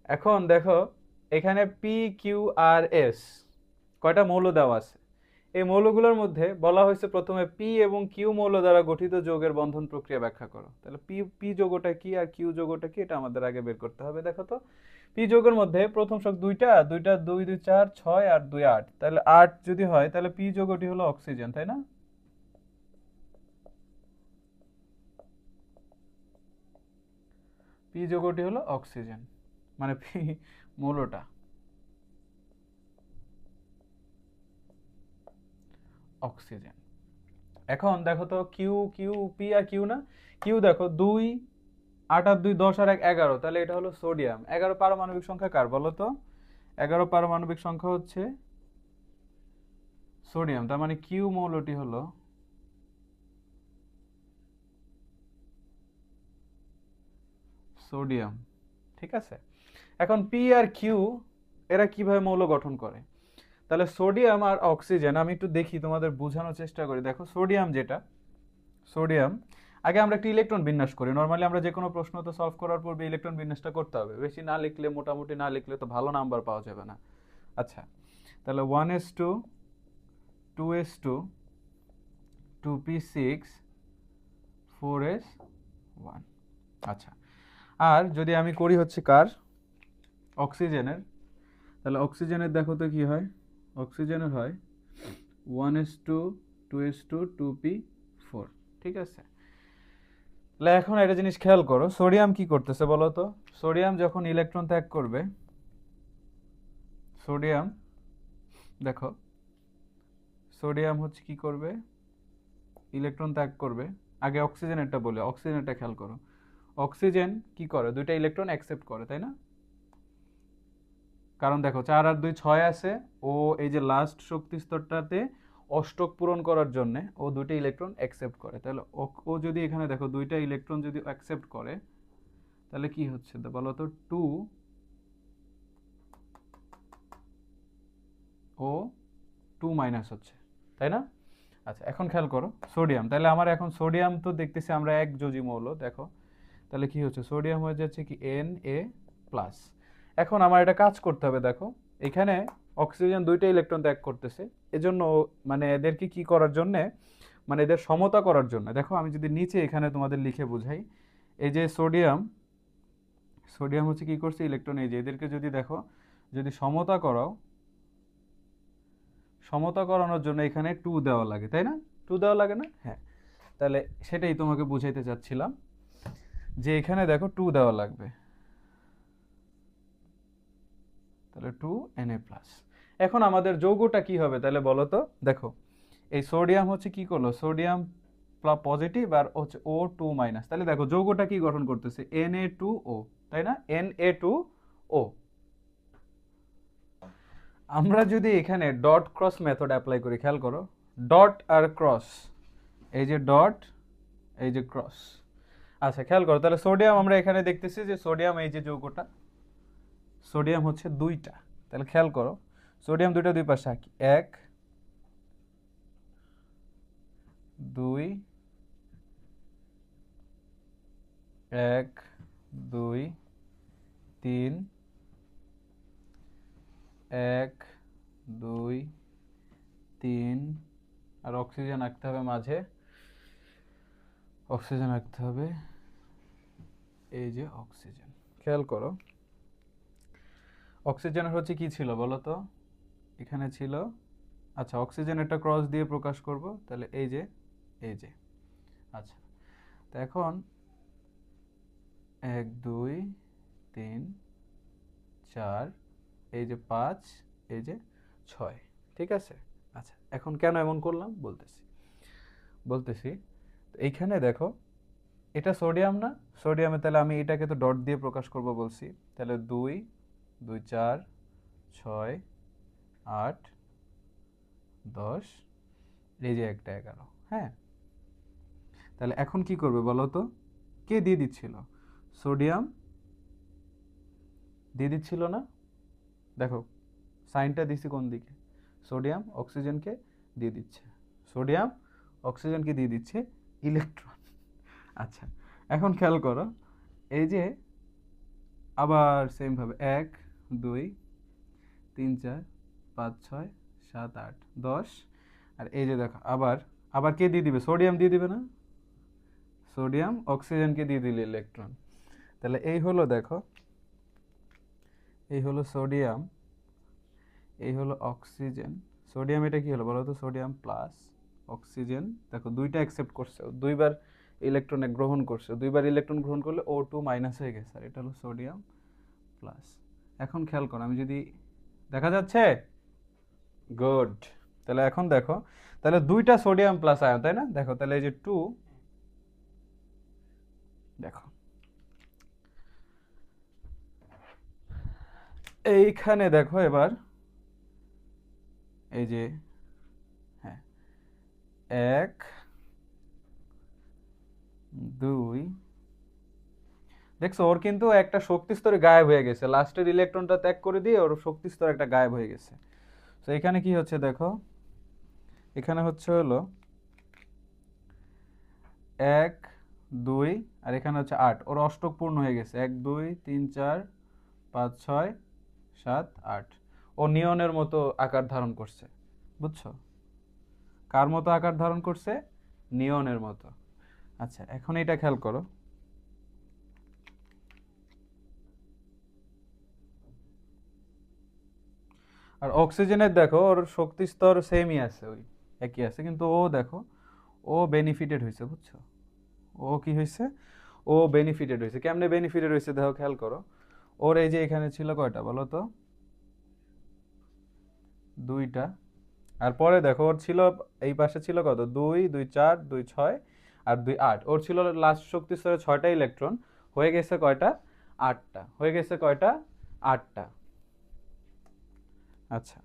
এখন দেখো এখানে পি কিউ আর এস কয়টা মৌল দেওয়া আছে। এই মৌলগুলোর মধ্যে বলা হয়েছে প্রথমে পি এবং কিউ মৌল দ্বারা গঠিত যৌগের বন্ধন প্রক্রিয়া ব্যাখ্যা করো। তাহলে পি পি যৌগটা কি আর কিউ যৌগটা কি, এটা আমাদের আগে বের করতে হবে। দেখো তো, পি যৌগের মধ্যে প্রথম সংখ্যা দুইটা, 2 2 4 6 আর 2 8, তাহলে 8 যদি হয় তাহলে পি যৌগটি হলো অক্সিজেন, তাই না? পি যৌগটি হলো অক্সিজেন, মানে পি মৌলটা অক্সিজেন। এখন দেখো তো Q Q P R Q না, কিউ দেখো 2 8 আর 2 10 আর 1 11, তাহলে এটা হলো সোডিয়াম। 11 পারমাণবিক সংখ্যা কার বলো তো? 11 পারমাণবিক সংখ্যা হচ্ছে সোডিয়াম, তার মানে কিউ মৌলটি হলো সোডিয়াম, ঠিক আছে? এখন পি আর কিউ এরা কিভাবে মৌল গঠন করে? তাহলে সোডিয়াম আর অক্সিজেন আমি একটু দেখি, তোমাদের বোঝানোর চেষ্টা করি। দেখো সোডিয়াম যেটা, সোডিয়াম আগে আমরা একটা ইলেকট্রন বিন্যাস করি। নর্মালি আমরা যে কোনো প্রশ্ন তো সলভ করার পূর্বে ইলেকট্রন বিন্যাসটা করতে হবে, বেশি না লিখলে, মোটামুটি না লিখলে তো ভালো নাম্বার পাওয়া যাবে না। আচ্ছা, তাহলে 1s2 2s2 2p6 4s1। আচ্ছা, আর যদি আমি করি হচ্ছে কার, অক্সিজেনের, তাহলে অক্সিজেনের দেখো তো কি হয়, অক্সিজেনের হয় 1s2 2s2 2p4, ঠিক আছে? তাহলে এখন একটা জিনিস খেয়াল করো, সোডিয়াম কি করতেছে বলো তো? সোডিয়াম যখন ইলেকট্রন ত্যাগ করবে, সোডিয়াম দেখো, সোডিয়াম হচ্ছে কি করবে, ইলেকট্রন ত্যাগ করবে। আগে অক্সিজেনেরটা বলে, অক্সিজেনেরটা খেয়াল করো। অক্সিজেন কি করে, দুইটা ইলেকট্রন অ্যাকসেপ্ট করে, তাই না? কারণ দেখো 4 আর 2 6 আছে, ও এই যে লাস্ট শক্তি স্তরটাতে অষ্টক পূরণ করার জন্য ও দুইটা ইলেকট্রন অ্যাকসেপ্ট করে। তাহলে ও যদি এখানে দেখো দুইটা ইলেকট্রন যদি অ্যাকসেপ্ট করে, তাহলে কি হচ্ছে বলো তো, 2 ও 2 মাইনাস হচ্ছে, তাই না? আচ্ছা, এখন খেয়াল করো সোডিয়াম, তাহলে আমার এখন সোডিয়াম তো দেখতেছি আমরা এক যোজি মৌল, দেখো তাহলে কি হচ্ছে, সোডিয়াম হয়ে যাচ্ছে কি Na+। এখন আমার এটা কাজ করতে হবে, দেখো এখানে অক্সিজেন দুইটা ইলেকট্রন ত্যাগ করতেছে, এজন্য মানে এদেরকে কি করার জন্য, মানে এদের সমতা করার জন্য, দেখো আমি যদি নিচে এখানে তোমাদের লিখে বুঝাই, এই যে সোডিয়াম, সোডিয়াম হচ্ছে কি করছে, ইলেকট্রন এই যে এদেরকে যদি দেখো, যদি সমতা করাও, সমতা করানোর জন্য এখানে 2 দেওয়া লাগে, তাই না? 2 দেওয়া লাগে না? হ্যাঁ, তাহলে সেটাই তোমাকে বুঝাইতে চাচ্ছিলাম যে এখানে দেখো 2 দেওয়া লাগবে, তাহলে 2Na+। এখন আমাদের যৌগটা কি হবে তাহলে বলো তো? দেখো এই সোডিয়াম হচ্ছে কি করলো, সোডিয়াম পজিটিভ আর হচ্ছে O2-, তাহলে দেখো যৌগটা কি গঠন করতেছে, Na2O, তাই না? Na2O। আমরা যদি এখানে ডট ক্রস মেথড অ্যাপ্লাই করি, খেয়াল করো, ডট আর ক্রস, এই যে ডট, এই যে ক্রস। আচ্ছা খেয়াল করো, তাহলে সোডিয়াম আমরা এখানে দেখতেছি যে সোডিয়াম, এই যে যৌগটা, সোডিয়াম হচ্ছে দুইটা, তাহলে খেয়াল করো সোডিয়াম দুইটা দুই পাশে আঁকি, 1 2 1 2 3 1 2 3 আর অক্সিজেন রাখতে হবে মাঝে, অক্সিজেন রাখতে হবে, এই যে অক্সিজেন। খেয়াল করো অক্সিজেনের হচ্ছে কি ছিল বলো তো, এখানে ছিল, আচ্ছা অক্সিজেনেরটা ক্রস দিয়ে প্রকাশ করব, তাহলে এই যে আচ্ছা। তো এখন 1 2 3 4, এই যে 5, এই যে 6, ঠিক আছে। আচ্ছা এখন কেন এমন করলাম বলতেছি এইখানে দেখো এটা সোডিয়াম না, সোডিয়ামে তাহলে আমি এটাকে তো ডট দিয়ে প্রকাশ করব বলছি, তাহলে 2 2 4 6 8 10, এই যে একটা 11, হ্যাঁ। তাহলে এখন কি করবে বলো তো, কে দিয়ে দিচ্ছিল, সোডিয়াম দিয়ে দিচ্ছিল না, দেখো সাইনটা দিছি কোন দিকে, সোডিয়াম অক্সিজেনকে দিয়ে দিচ্ছে, সোডিয়াম অক্সিজেনকে দিয়ে দিচ্ছে ইলেকট্রন। আচ্ছা এখন খেয়াল করো এই যে আবার সেম ভাবে 1 2 3 4 5 6 7 8 10, আর এই যে দেখো আবার আবার কে দিয়ে দিবে, সোডিয়াম দিয়ে দিবে না, সোডিয়াম অক্সিজেনকে দিয়ে দিলে ইলেকট্রন। তাহলে এই হলো দেখো, এই হলো সোডিয়াম, এই হলো অক্সিজেন, সোডিয়াম এটা কি হলো বলো তো, সোডিয়াম প্লাস অক্সিজেন, দেখো দুইটা অ্যাকসেপ্ট করছে, দুইবার ইলেকট্রন গ্রহণ করছে, দুইবার ইলেকট্রন গ্রহণ করলে O2 মাইনাস হয়ে গেছে, আর এটা হলো সোডিয়াম প্লাস। এখন খেয়াল করো আমি যদি, দেখা যাচ্ছে, গুড। তাহলে এখন দেখো, তাহলে দুইটা সোডিয়াম প্লাস আয়ন তাই না, দেখো তাহলে এই যে 2, দেখো এইখানে দেখো এবার এই যে, হ্যাঁ 1 2, দেখছো ওর কিন্তু একটা শক্তি স্তরে গায়েব হয়ে গেছে, লাস্টের ইলেকট্রনটা ত্যাগ করে দিয়ে ওর শক্তি স্তর একটা গায়েব হয়ে গেছে। তো এখানে কি হচ্ছে দেখো, এখানে হচ্ছে হলো 1 2, আর এখানে হচ্ছে 8, ওর অষ্টক পূর্ণ হয়ে গেছে, 1 2 3 4 5 6 7 8, ও নিয়নের মতো আকার ধারণ করছে, বুঝছো, কার মতো আকার ধারণ করছে, নিয়নের মতো। আচ্ছা এখন এটা খেয়াল করো, আর অক্সিজেনের দেখো ওর শক্তি স্তর সেমই আছে, ওই একই আছে, কিন্তু ও দেখো ও বেনিফিটেড হয়েছে, বুঝছো, ও কি হয়েছে, ও বেনিফিটেড হয়েছে, কেমনে বেনিফিটেড হয়েছে দেখো খেয়াল করো, ওর এই যে এখানে ছিল কয়টা বলো তো, দুইটা, আর পরে দেখো ওর ছিল এই পাশে ছিল কত, 2 2 4 2 6 আর 2 8, ওর ছিল লাস্ট শক্তি স্তরে 6টা ইলেকট্রন, হয়ে গেছে কয়টা, 8টা, হয়ে গেছে কয়টা, 8টা, আচ্ছা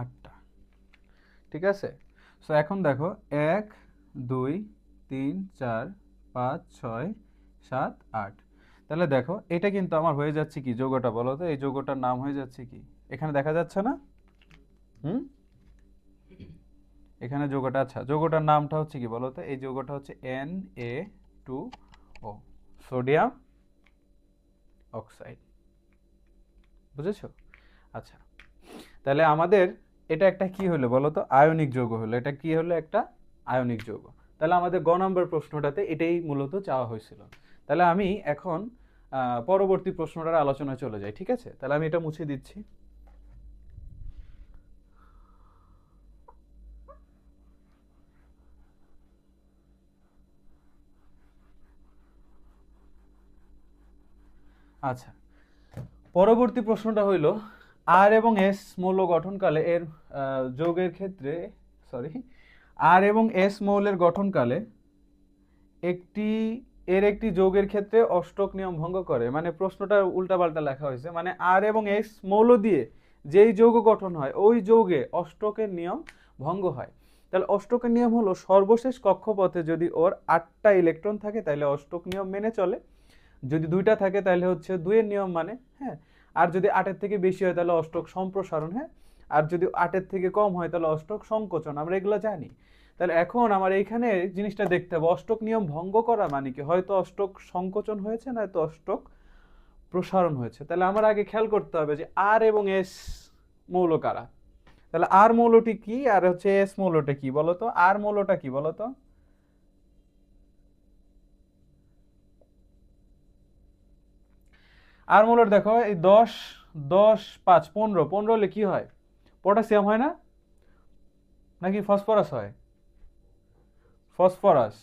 8টা, ঠিক আছে। সো এখন দেখো 1 2 3 4 5 6 7 8, তাহলে দেখো এটা কিন্তু আমার হয়ে যাচ্ছে কি যৌগটা বলো তো, এই যৌগটার নাম হয়ে যাচ্ছে কি, এখানে দেখা যাচ্ছে না, হুম, এখানে যৌগটা, আচ্ছা যৌগটার নামটা হচ্ছে কি বলো তো, এই যৌগটা হচ্ছে Na2O, সোডিয়াম অক্সাইড, বুঝেছো। আচ্ছা তাহলে আমাদের এটা একটা কি হলো বলো তো, আয়নিক যৌগ হলো, এটা কি হলো, একটা আয়নিক যৌগ। তাহলে আমাদের গ নম্বর প্রশ্নটাতে এটাই মূলত চাওয়া হয়েছিল। তাহলে আমি এখন পরবর্তী প্রশ্নটার আলোচনায় চলে যাই, ঠিক আছে। তাহলে আমি এটা মুছে দিচ্ছি। আচ্ছা পরবর্তী প্রশ্নটা হইল, আর এবং এস মৌল গঠনকালে এর যৌগের ক্ষেত্রে, সরি, আর এবং এস মৌলের গঠনকালে একটি যৌগের ক্ষেত্রে অষ্টক নিয়ম ভঙ্গ করে, মানে প্রশ্নটা উল্টাপাল্টা লেখা হয়েছে, মানে আর এবং এস মৌল দিয়ে যেই যৌগ গঠন হয় ওই যৌগে অষ্টকের নিয়ম ভঙ্গ হয়। তাহলে অষ্টকের নিয়ম হলো সর্বশেষ কক্ষপথে যদি ওর 8টা ইলেকট্রন থাকে তাহলে অষ্টক নিয়ম মেনে চলে, যদি 2টা থাকে তাহলে হচ্ছে 2 এর নিয়ম মানে, হ্যাঁ, আর যদি 8-এর থেকে বেশি হয় তাহলে অষ্টক সম্প্রসারণ, হ্যাঁ। আর যদি 8-এর থেকে কম হয় তাহলে অষ্টক সংকোচন, আমরা এগুলো জানি। তাহলে এখন আমার এইখানে জিনিসটা দেখতে হবে অষ্টক নিয়ম ভঙ্গ করা মানে কি, হয়তো অষ্টক সংকোচন হয়েছে না তো অষ্টক প্রসারণ হয়েছে। তাহলে আমার আগে খেয়াল করতে হবে যে আর এবং এস মৌল কারা। তাহলে আর মৌলটি কি আর হচ্ছে এস মৌলটা কি বলতো? আর মৌলটা কি বলতো? আর মৌলটা দেখো, এই 10 10 5 15 15 হলে কি হয়? পটাশিয়াম হয় না, নাকি ফসফরাস হয়? ফসফরাস,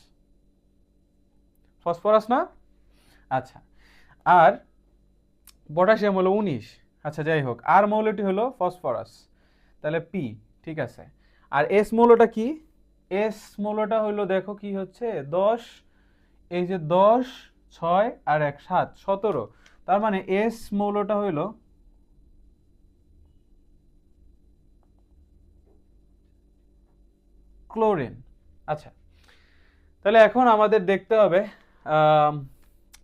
ফসফরাস না? আচ্ছা, আর পটাশিয়াম হলো 19। আচ্ছা যাই হোক, আর মৌলটি হলো ফসফরাস, তাহলে পি। ঠিক আছে, আর এস মৌলটা কি? এস মৌলটা হলো দেখো কি হচ্ছে 10, এই যে 10 6 আর 1 7 17, তার মানে এস মৌলটা হইলো ক্লোরিন। আচ্ছা, তাহলে এখন আমাদের দেখতে হবে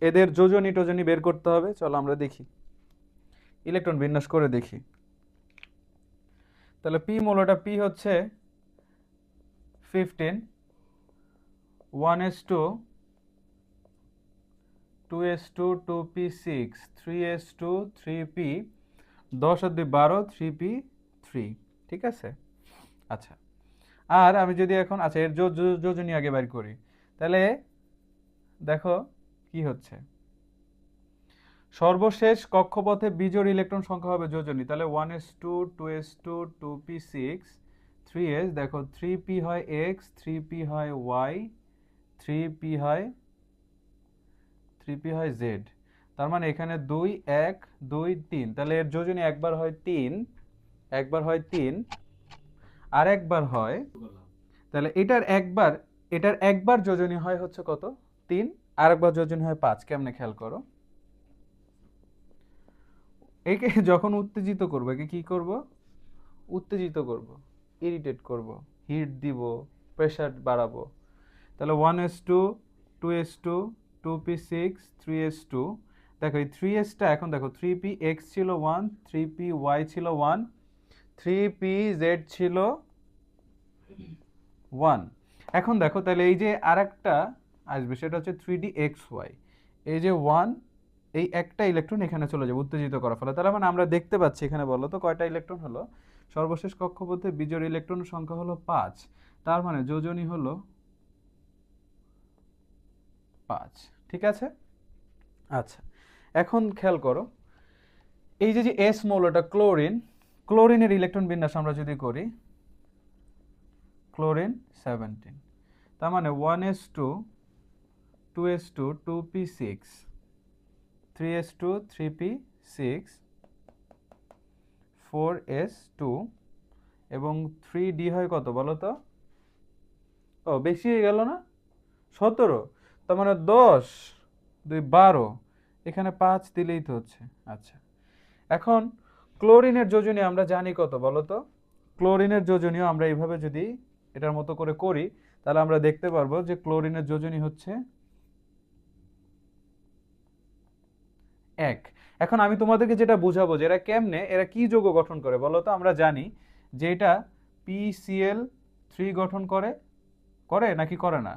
এদের যোজনী টোজনী বের করতে হবে। চলো আমরা দেখি, ইলেকট্রন বিন্যাস করে দেখি। তাহলে পি মৌলটা, পি হচ্ছে 15 1s2 2s2 2p6 3s2 3p 10 আর 2 12 3p 3। ঠিক আছে, আচ্ছা। আর আমি যদি এখন আচ্ছা এর যোজনী আগে বের করি, তাহলে দেখো কি হচ্ছে, সর্বশেষ কক্ষপথে বিজোড় ইলেকট্রন সংখ্যা হবে যোজনী। তাহলে 1s2 2s2 2p6 3s, দেখো 3p হয় x 3p হয় y 3p হয় 3p হয় z, তার মানে এখানে 2 1 2 3, তাহলে এর যোজনী একবার হয় 3, একবার হয় 3, আর একবার হয়, তাহলে এটার একবার যোজনী হয় হচ্ছে কত? 3, আর একবার যোজনী হয় 5। কেমনে খেয়াল করো, একে যখন উত্তেজিত করব, একে কি করব? উত্তেজিত করব, ইরিটেট করব, হিট দিব, প্রেসার বাড়াবো। তাহলে 1s2 2s2 2p6 3s2, দেখো এই 3sটা এখন দেখো 3px ছিল 1 3py ছিল 1 3pz ছিল 1। এখন দেখো তাহলে এই যে আরেকটা আসবে সেটা হচ্ছে 3dxy, এই যে 1, এই একটা ইলেকট্রন এখানে চলে যাবে উত্তেজিত করার ফলে। তাহলে মানে আমরা দেখতে পাচ্ছি এখানে বলো তো কয়টা ইলেকট্রন হলো? সর্বশেষ কক্ষপথে বিজোড় ইলেকট্রন সংখ্যা হলো 5, তার মানে যোজনী হলো 5। ঠিক আছে, আচ্ছা এখন খেয়াল করো, এই যে এস মৌলটা ক্লোরিন, ক্লোরিনের ইলেকট্রন বিন্যাস আমরা যদি করি, ক্লোরিন 17, তার মানে 1s2 2s2 2p6 3s2 3p6 4s2 এবং 3d হয় কত বলো তো? ও বেশি হয়ে গেল না, 17, তার মানে 10 2 12, এখানে 5 দিলেই তো হচ্ছে। আচ্ছা, এখন ক্লোরিনের যোজনী আমরা জানি কত বলো তো? ক্লোরিনের যোজনীও আমরা এইভাবে যদি এটার মতো করে করি, তাহলে আমরা দেখতে পারবো যে ক্লোরিনের যোজনী হচ্ছে 1। এখন আমি তোমাদেরকে যেটা বুঝাবো যে এরা কেমনে, এরা কি যৌগ গঠন করে বলো তো? আমরা জানি যে এটা PCl3 গঠন করে, করে নাকি করে না?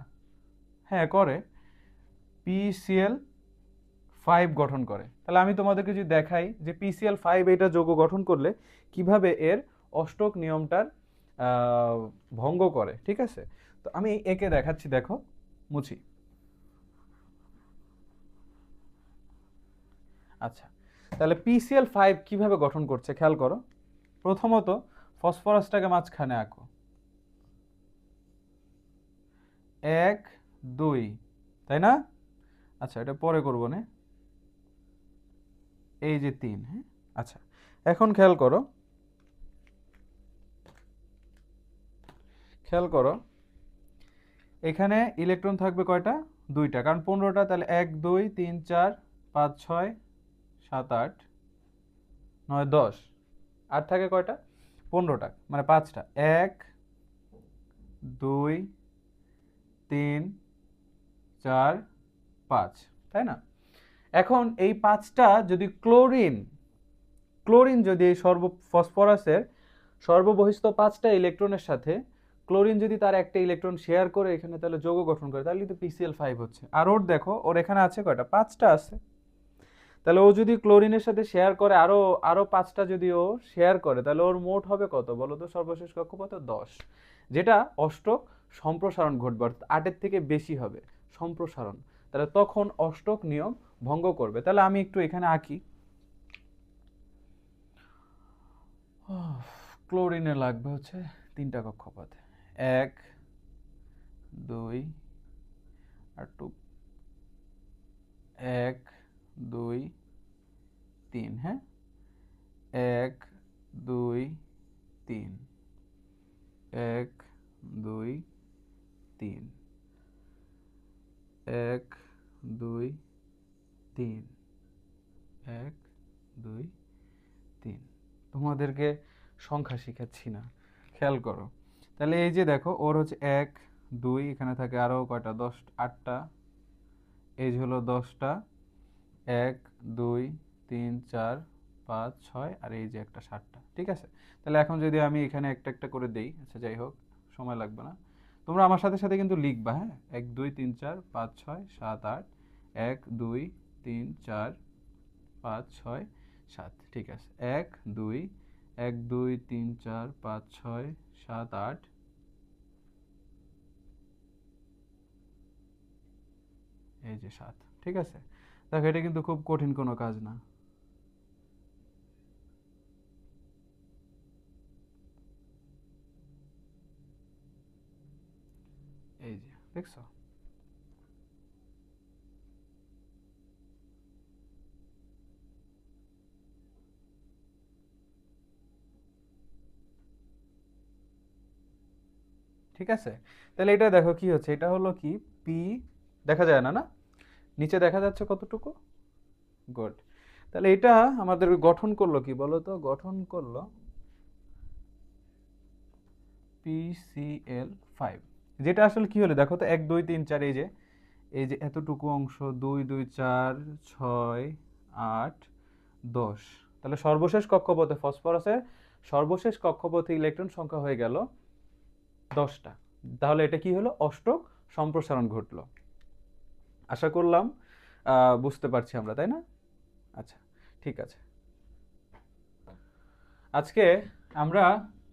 হ্যাঁ করে, PCl5 গঠন করে। তাহলে আমি তোমাদেরকে যদি দেখাই যে PCl5 এটা যৌগ গঠন করলে কিভাবে এর অষ্টক নিয়মটার ভঙ্গ করে। ঠিক আছে, তো আমি একে দেখাচ্ছি, দেখো মুছি। আচ্ছা, তাহলে PCl5 কিভাবে গঠন করছে খেয়াল করো। প্রথমত ফসফরাসটাকে মাঝখানে আঁকো, 1 2, তাই না? আচ্ছা এটা পরে করবো না, এই যে 3। হ্যাঁ, আচ্ছা এখন খেয়াল করো, খেয়াল করো এখানে ইলেকট্রন থাকবে কয়টা? 2টা, কারণ 15টা, তাহলে 1 2 3 4 5 6 7 8 9 10, আর থাকে কয়টা? 15টা, মানে 5টা, 1 2 3 4 5, তাই না? এখন এই 5টা যদি ক্লোরিন, ক্লোরিন যদি এই ফসফরাসের সর্ববহিস্থ 5টা ইলেকট্রনের সাথে ক্লোরিন যদি তার একটা ইলেকট্রন শেয়ার করে এখানে তাহলে যৌগ গঠন করে, তাহলে কিন্তু PCl5 হচ্ছে। আর ওর দেখো ওর এখানে আছে কয়টা, 5টা আছে। তাহলে ও যদি ক্লোরিনের সাথে শেয়ার করে আরো আরো 5টা যদি ও শেয়ার করে, তাহলে ওর মোট হবে কত বলো তো? সর্বশেষ কক্ষপথে 10, যেটা অষ্টক সম্প্রসারণ ঘটবে, অর্থাৎ 8-এর থেকে বেশি হবে সম্প্রসারণ। তাহলে তখন অষ্টক নিয়ম ভঙ্গ করবে। তাহলে আমি একটু এখানে আঁকি। ক্লোরিনে লাগবে হচ্ছে 3টা কক্ষপথ, 1 2 আর 2, 1 2 3, হ্যাঁ 1 2 3, 1 2 3, 1 2 3, 1 2 3। তোমাদেরকে সংখ্যা শিখাচ্ছি না, খেয়াল করো। তাহলে এই যে দেখো ওর হচ্ছে 1 2, এখানে থাকে আরো কয়টা, 8টা, এই যে হলো 10টা, 1 2 3 4 5 6, আর এই যে একটা 7টা, ঠিক আছে। তাহলে এখন যদি আমি এখানে একটা একটা করে দেই, আচ্ছা যাই হোক, সময় লাগবে না, তোমরা আমার সাথে সাথে কিন্তু লিখবা, হ্যাঁ 1 2 3 4 5 6 7 8, 1 2 3 4 5 6 7, ঠিক আছে। 1 2 1 2 3 4 5 6 7 8, এই যে 7, ঠিক আছে। দেখো এটা কিন্তু খুব কঠিন কোনো কাজ না। এই যে দেখছো, ঠিক আছে। তাহলে এটা দেখো কি হচ্ছে, এটা হলো কি পি, দেখা যায় না, না নিচে দেখা যাচ্ছে কতটুকু, গুড। তাহলে এটা আমাদের গঠন করলো কি বলো তো, গঠন করলো PCl5, যেটা আসলে কি হলো দেখো তো, 1 2 3 4, এই যে এতটুকু অংশ, 2 2 4 6 8 10। তাহলে সর্বশেষ কক্ষপথে ফসফরাসের সর্বশেষ কক্ষপথে ইলেকট্রন সংখ্যা হয়ে গেল 10টা। তাহলে এটা কি হলো, অষ্টক সম্প্রসারণ ঘটলো। আশা করলাম বুঝতে পারছি আমরা, তাই না? আচ্ছা, ঠিক আছে। আজকে আমরা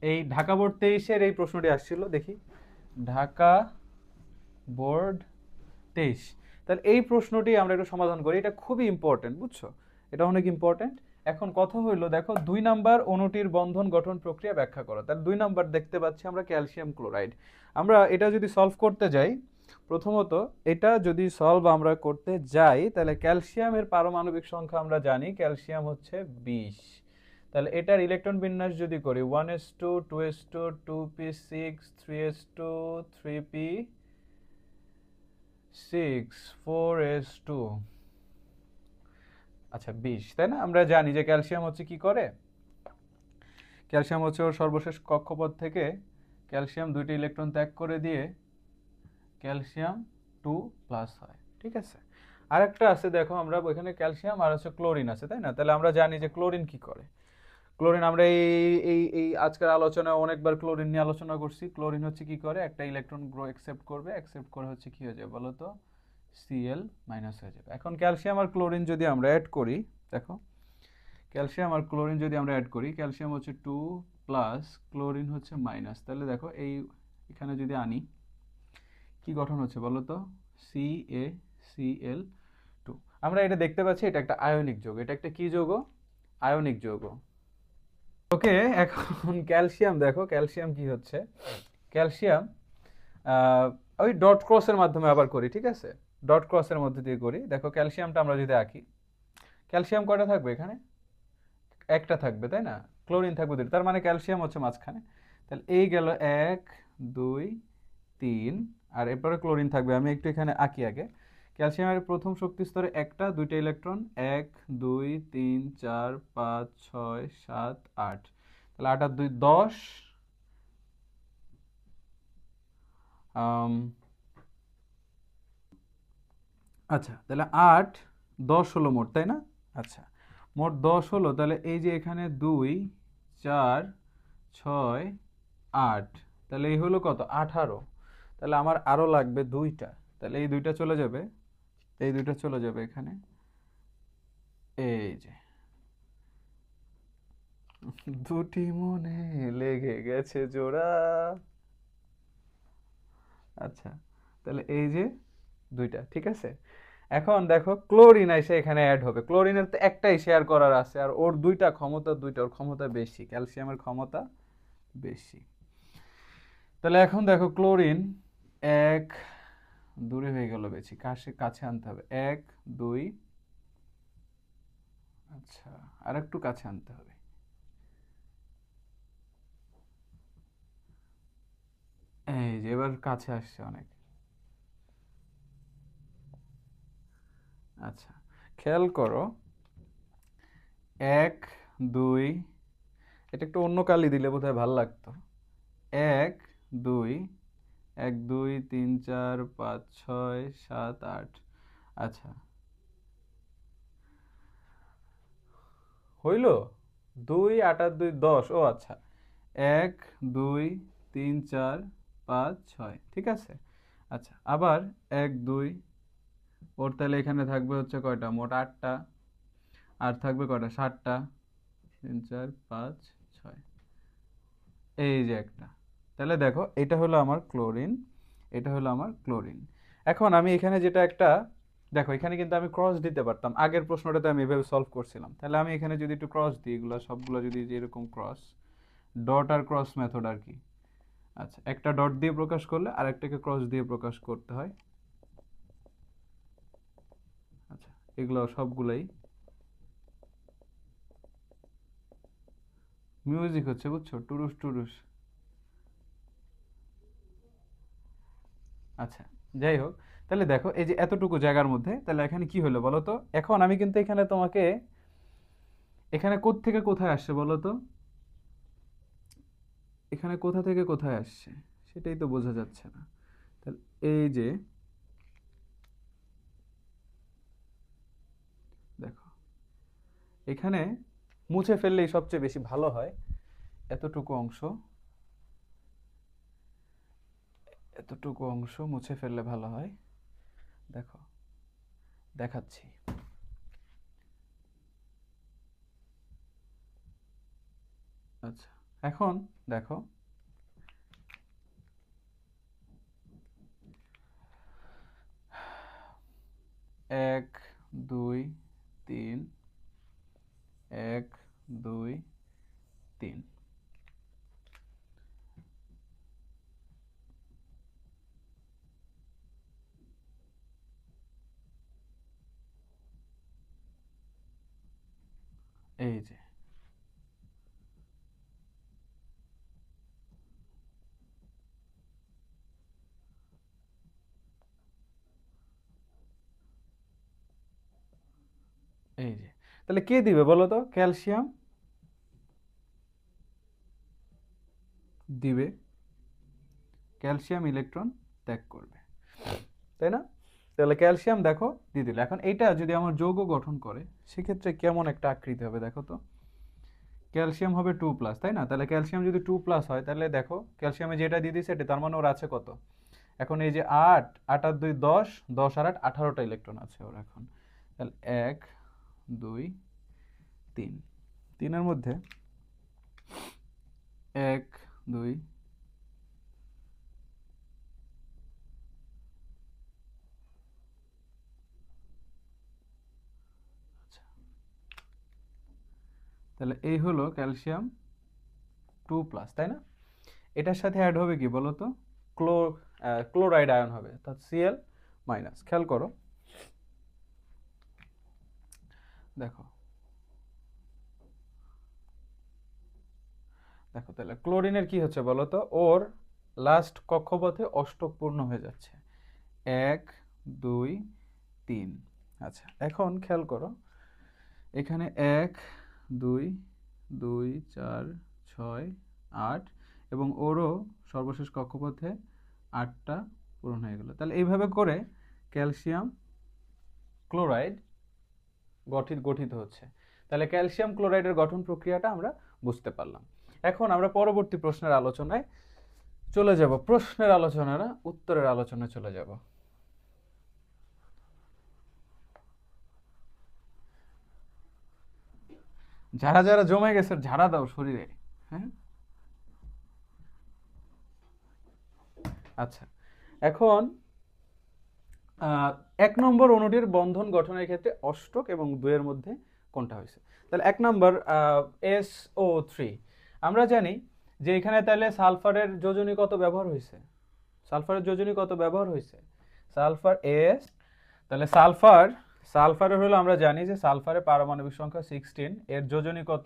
এই ঢাকা বোর্ড 23-এর এই প্রশ্নটি আসছিল, দেখি ঢাকা বোর্ড 23। তাহলে এই প্রশ্নটি আমরা একটু সমাধান করি, এটা খুবই ইম্পর্টেন্ট, বুঝছো, এটা অনেক ইম্পর্টেন্ট। এখন কথা হইলো, দেখো 2 নাম্বার অণুটির বন্ধন গঠন প্রক্রিয়া ব্যাখ্যা করো। তাহলে 2 নাম্বার দেখতে পাচ্ছি আমরা ক্যালসিয়াম ক্লোরাইড। আমরা এটা যদি সলভ করতে যাই, প্রথমত এটা যদি সলভ আমরা করতে যাই, তাহলে ক্যালসিয়ামের পারমাণবিক সংখ্যা আমরা জানি, ক্যালসিয়াম হচ্ছে 20। তাহলে এটার ইলেকট্রন বিন্যাস যদি করি 1s2 2s2 2p6 3s2 3p6 4s2, আচ্ছা 20, তাই না? আমরা জানি যে ক্যালসিয়াম হচ্ছে কি করে, ক্যালসিয়াম হচ্ছে ওর সর্বশেষ কক্ষপথ থেকে ক্যালসিয়াম 2টি ইলেকট্রন ত্যাগ করে দিয়ে ক্যালসিয়াম 2+ হয়, ঠিক আছে। আরেকটা আছে দেখো, আমরা ওইখানে ক্যালসিয়াম আর হচ্ছে ক্লোরিন আছে, তাই না? তাহলে আমরা জানি যে ক্লোরিন কি করে। ক্লোরিন আমরা এই আজকের আলোচনায় অনেকবার ক্লোরিন নিয়ে আলোচনা করছি। ক্লোরিন হচ্ছে কি করে, একটা ইলেকট্রন অ্যাকসেপ্ট করবে, অ্যাকসেপ্ট করে হচ্ছে কি হয়ে যাবে বলো তো, Cl- হয়ে যাবে। এখন ক্যালসিয়াম আর ক্লোরিন যদি আমরা অ্যাড করি, দেখো ক্যালসিয়াম আর ক্লোরিন যদি আমরা অ্যাড করি, ক্যালসিয়াম হচ্ছে 2+, ক্লোরিন হচ্ছে মাইনাস, তাহলে দেখো এই এখানে যদি আনি, কি গঠন হচ্ছে বলো তো, CaCl2। আমরা এটা দেখতে পাচ্ছি, এটা একটা আয়নিক যৌগ। এটা একটা কি যৌগ, আয়নিক যৌগ। ওকে, এখন ক্যালসিয়াম দেখো, ক্যালসিয়াম কি হচ্ছে, ক্যালসিয়াম ওই ডট ক্রসের মাধ্যমে আবার করি, ঠিক আছে, ডট ক্রসের মধ্যে দিয়ে করি। দেখো ক্যালসিয়ামটা আমরা যদি আঁকি, ক্যালসিয়াম কয়টা থাকবে এখানে, একটা থাকবে, তাই না? ক্লোরিন থাকবে 2টা, তার মানে ক্যালসিয়াম হচ্ছে মাঝখানে। তাহলে এই গেল 1 2 3, আর এরপরে ক্লোরিন থাকবে। আমি একটু এখানে আঁকি আগে। ক্যালসিয়ামের প্রথম শক্তি স্তরে একটা 2টা ইলেকট্রন, 1 2 3 4 5 6 7 8, তাহলে 8 আর 2 10। আচ্ছা, তাহলে 8 10 হলো মোট, তাই না? আচ্ছা, মোট 10 হলো। তাহলে এই যে এখানে 2 4 6 8, তাহলে এই হলো কত 18। তাহলে আমার আরো লাগবে দুইটা, তাহলে এই দুইটা চলে যাবে, এই দুইটা চলে যাবে এখানে, এই যে দুটি মনে লেগে গেছে জোড়া। আচ্ছা, তাহলে এই যে দুইটা, ঠিক আছে। এখন দেখো ক্লোরিন এসে এখানে অ্যাড হবে, ক্লোরিনের তো একটাই শেয়ার করার আছে, আর ওর দুইটা ক্ষমতা, দুইটা ওর ক্ষমতা বেশি, ক্যালসিয়ামের ক্ষমতা বেশি। তাহলে এখন দেখো ক্লোরিন এক, দূরে হয়ে গেল বেশি, কাছে আনতে হবে, 1 2, আচ্ছা আর একটু কাছে আনতে হবে, এই যে এবার কাছে আসছে অনেক। আচ্ছা, খেয়াল করো 1 2, এটা একটু অন্য কালি দিলে বোধহয় ভালো লাগতো। 1 2, 1 2 3 4 5 6 7 8। আচ্ছা, হইল 2 8 আর 2 10, ও আচ্ছা 1 2 3 4 5 6, ঠিক আছে। আচ্ছা আবার 1 2, ওর তাহলে এখানে থাকবে হচ্ছে কয়টা, মোট 8টা, আর থাকবে কয়টা, 7টা, 3 4 5 6, এই যে একটা। তাহলে দেখো এটা হলো আমার ক্লোরিন, এটা হলো আমার ক্লোরিন। এখন আমি এখানে যেটা একটা, দেখো এখানে কিন্তু আমি ক্রস দিতে পারতাম, আগের প্রশ্নটাতে আমি এভাবে সলভ করছিলাম। তাহলে আমি এখানে যদি একটু ক্রস দিই, এগুলো সবগুলো যদি এরকম ক্রস, ডট আর ক্রস মেথড আর কি। আচ্ছা, একটা ডট দিয়ে প্রকাশ করলে আর একটাকে ক্রস দিয়ে প্রকাশ করতে হয়। আচ্ছা, এগুলো সবগুলাই মিউজিক হচ্ছে, বুঝছো, টুরুস টুরুস। আচ্ছা, যাই হোক, তাহলে দেখো এই যে এতটুকু জায়গার মধ্যে, তাহলে এখানে কি হলো বলো তো। এখন আমি কিন্তু এখানে তোমাকে, এখানে থেকে কোথায় আসছে বলো তো, এখানে কোথা থেকে কোথায় আসছে সেটাই তো বোঝা যাচ্ছে না। তাহলে এই যে দেখো, এখানে মুছে ফেললেই সবচেয়ে বেশি ভালো হয়, এতটুকু অংশ, এতটুকু অংশ মুছে ফেললে ভালো হয়। দেখো দেখাচ্ছি, আচ্ছা এখন দেখো 1 2 3, 1 2 3, এই যে এই যে, তাহলে কে দিবে বলো তো, ক্যালসিয়াম দিবে, ক্যালসিয়াম ইলেকট্রন ত্যাগ করবে, তাই না। তাহলে ক্যালসিয়াম দেখো দিয়ে দিল। এখন এইটা যদি আমার যৌগ গঠন করে, সেক্ষেত্রে কেমন একটা আকৃতি হবে দেখো তো। ক্যালসিয়াম হবে 2+, তাই না। তাহলে ক্যালসিয়াম যদি 2+ হয়, তাহলে দেখো ক্যালসিয়ামে যেটা দিয়ে দিয়েছে এটা, তার মানে ওর আছে কত, এখন এই যে 8 8 আর 2 10, 10 আর 8 18টা ইলেকট্রন আছে ওর এখন। তাহলে 1 2 3, 3-এর মধ্যে 1 2, আচ্ছা তাহলে এই হলো ক্যালসিয়াম 2+, তাই না। এটার সাথে অ্যাড হবে কি বলো তো, ক্লো ক্লোরাইড আয়ন হবে, অর্থাৎ Cl-। খেয়াল করো, দেখো দেখো তাহলে ক্লোরিনের কি হচ্ছে বলো তো, ওর লাস্ট কক্ষপথে অষ্টক পূর্ণ হয়ে যাচ্ছে, 1 2 3। আচ্ছা এখন খেয়াল করো, এখানে 1 2 2 4 6 8, এবং ওরও সর্বশেষ কক্ষপথে 8টা পূরণ হয়ে গেল। তাহলে এইভাবে করে ক্যালসিয়াম ক্লোরাইড গঠিত হচ্ছে। তাহলে ক্যালসিয়াম ক্লোরাইডের গঠন প্রক্রিয়াটা আমরা বুঝতে পারলাম। এখন আমরা পরবর্তী প্রশ্নের আলোচনায় চলে যাব, প্রশ্নের আলোচনা না, উত্তরের আলোচনায় চলে যাব। যারা যারা জমে গেছে ঝাড়া দাও শরীরে। হ্যাঁ, আচ্ছা, এখন 1 নম্বর অণুটির বন্ধন গঠনের ক্ষেত্রে অষ্টক এবং 2-এর মধ্যে কোনটা হয়েছে? তাহলে 1 নম্বর SO3, আমরা জানি যে এখানে তাহলে সালফারের যোজনী কত ব্যবহার হয়েছে? সালফারের যোজনী কত ব্যবহার হয়েছে? সালফার S, তাহলে সালফারের হলো আমরা জানি যে সালফারের পারমাণবিক সংখ্যা 16, এর যোজনী কত?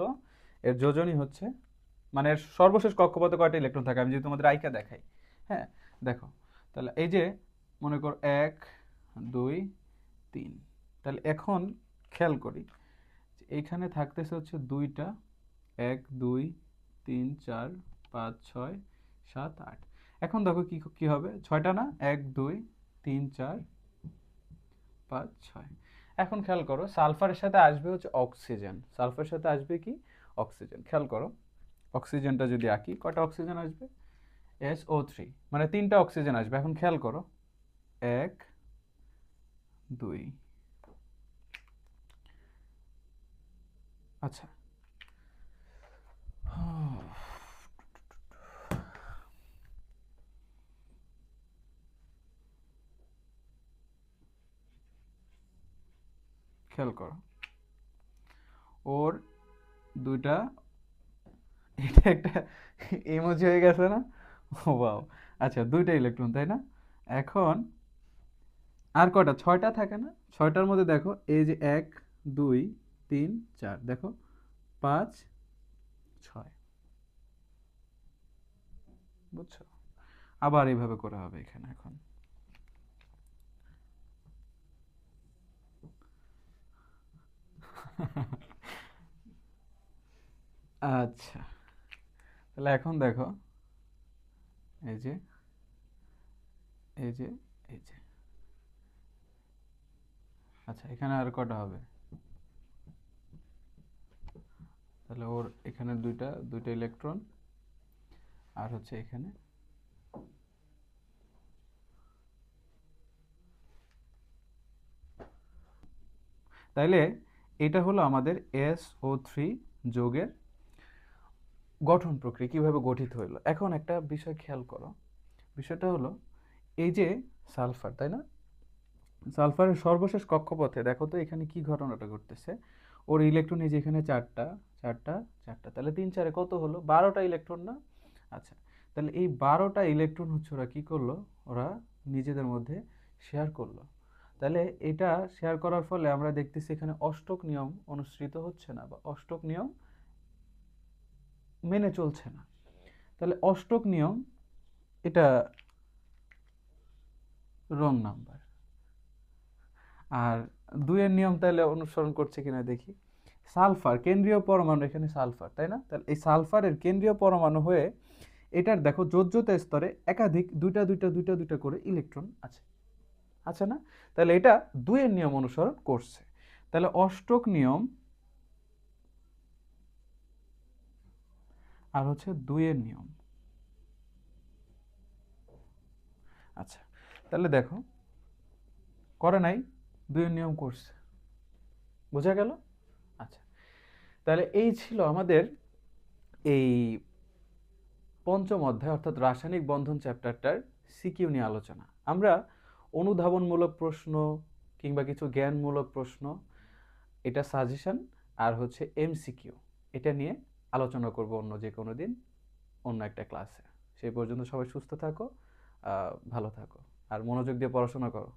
এর যোজনী হচ্ছে, মানে এর সর্বশেষ কক্ষপথে কয়টা ইলেকট্রন থাকে আমি যদি তোমাদের আইকা দেখাই। হ্যাঁ, দেখো, তাহলে এই যে মনে কর 1 2 3, তাহলে এখন খেয়াল করি এইখানে থাকতেছে হচ্ছে 2টা, 1 2 3 4 5 6 7 8। এখন দেখো কি কি হবে, 6টা না, 1 2 3 4 5 6। এখন খেয়াল করো সালফারের সাথে আসবে হচ্ছে অক্সিজেন, সালফারের সাথে আসবে কি? অক্সিজেন। খেয়াল করো অক্সিজেনটা যদি আঁকি, কয়টা অক্সিজেন আসবে? SO3, মানে 3টা অক্সিজেন আসবে। এখন খেয়াল করো 1 2, আচ্ছা, খেয়াল করো ওর 2টা, এটা একটা ইমোজি হয়ে গেছে না? ও বাও, আচ্ছা 2টা ইলেকট্রন, তাই না? এখন আর কয়টা? 6টা থাকে না? 6টার মধ্যে দেখো এই যে 1 2 3 4, দেখো 5 6, বুঝছো? আবার এইভাবে করে হবে এখানে। এখন আচ্ছা, তাহলে এখন দেখো এই যে এই যে এই যে, আচ্ছা এখানে আর কটা হবে? তাহলে ওর এখানে দুইটা ইলেকট্রন, আর হচ্ছে এখানে তাইলে এটা হলো আমাদের SO3 যৌগের গঠন প্রক্রিয়া, কিভাবে গঠিত হলো। এখন একটা বিষয় খেয়াল করো, বিষয়টা হলো এই যে সালফার, তাই না? সালফারের সর্বশেষ কক্ষপথে দেখো তো এখানে কি ঘটনাটা ঘটতেছে। ওর ইলেকট্রন এই যে এখানে 4টা 4টা 4টা, তাহলে 3 4-এ কত হলো? 12টা ইলেকট্রন না? আচ্ছা, তাহলে এই 12টা ইলেকট্রন হচ্ছে ওরা কি করলো, ওরা নিজেদের মধ্যে শেয়ার করলো। তাহলে এটা শেয়ার করার ফলে আমরা দেখতেছি এখানে অষ্টক নিয়ম অনুসৃত হচ্ছে না, বা অষ্টক নিয়ম মেনে চলছে না। তাহলে অষ্টক নিয়ম, এটা রং নাম্বার। আর 2-এর নিয়ম তাহলে অনুসরণ করছে কিনা দেখি। সালফার কেন্দ্রীয় পরমাণু, এখানে সালফার, তাই না? তাহলে এই সালফারের কেন্দ্রীয় পরমাণু হয়ে এটার দেখো যোজ্যতা স্তরে একাধিক দুইটা করে ইলেকট্রন আছে, আছে না? তাহলে এটা 2-এর নিয়ম অনুসরণ করছে। তাহলে অষ্টক নিয়ম আর হচ্ছে 2-এর নিয়ম। আচ্ছা, তাহলে দেখো করে নাই, 2-এর নিয়ম করছে, বোঝা গেল? আচ্ছা, তাহলে এই ছিল আমাদের এই 5ম অধ্যায় অর্থাৎ রাসায়নিক বন্ধন চ্যাপ্টারটার সিকিউ নিয়ে আলোচনা। আমরা অনুধাবনমূলক প্রশ্ন কিংবা কিছু জ্ঞানমূলক প্রশ্ন, এটা সাজেশন, আর হচ্ছে MCQ, এটা নিয়ে আলোচনা করব অন্য যে কোনো দিন, অন্য একটা ক্লাসে। সেই পর্যন্ত সবাই সুস্থ থাকো, ভালো থাকো, আর মনোযোগ দিয়ে পড়াশোনা করো।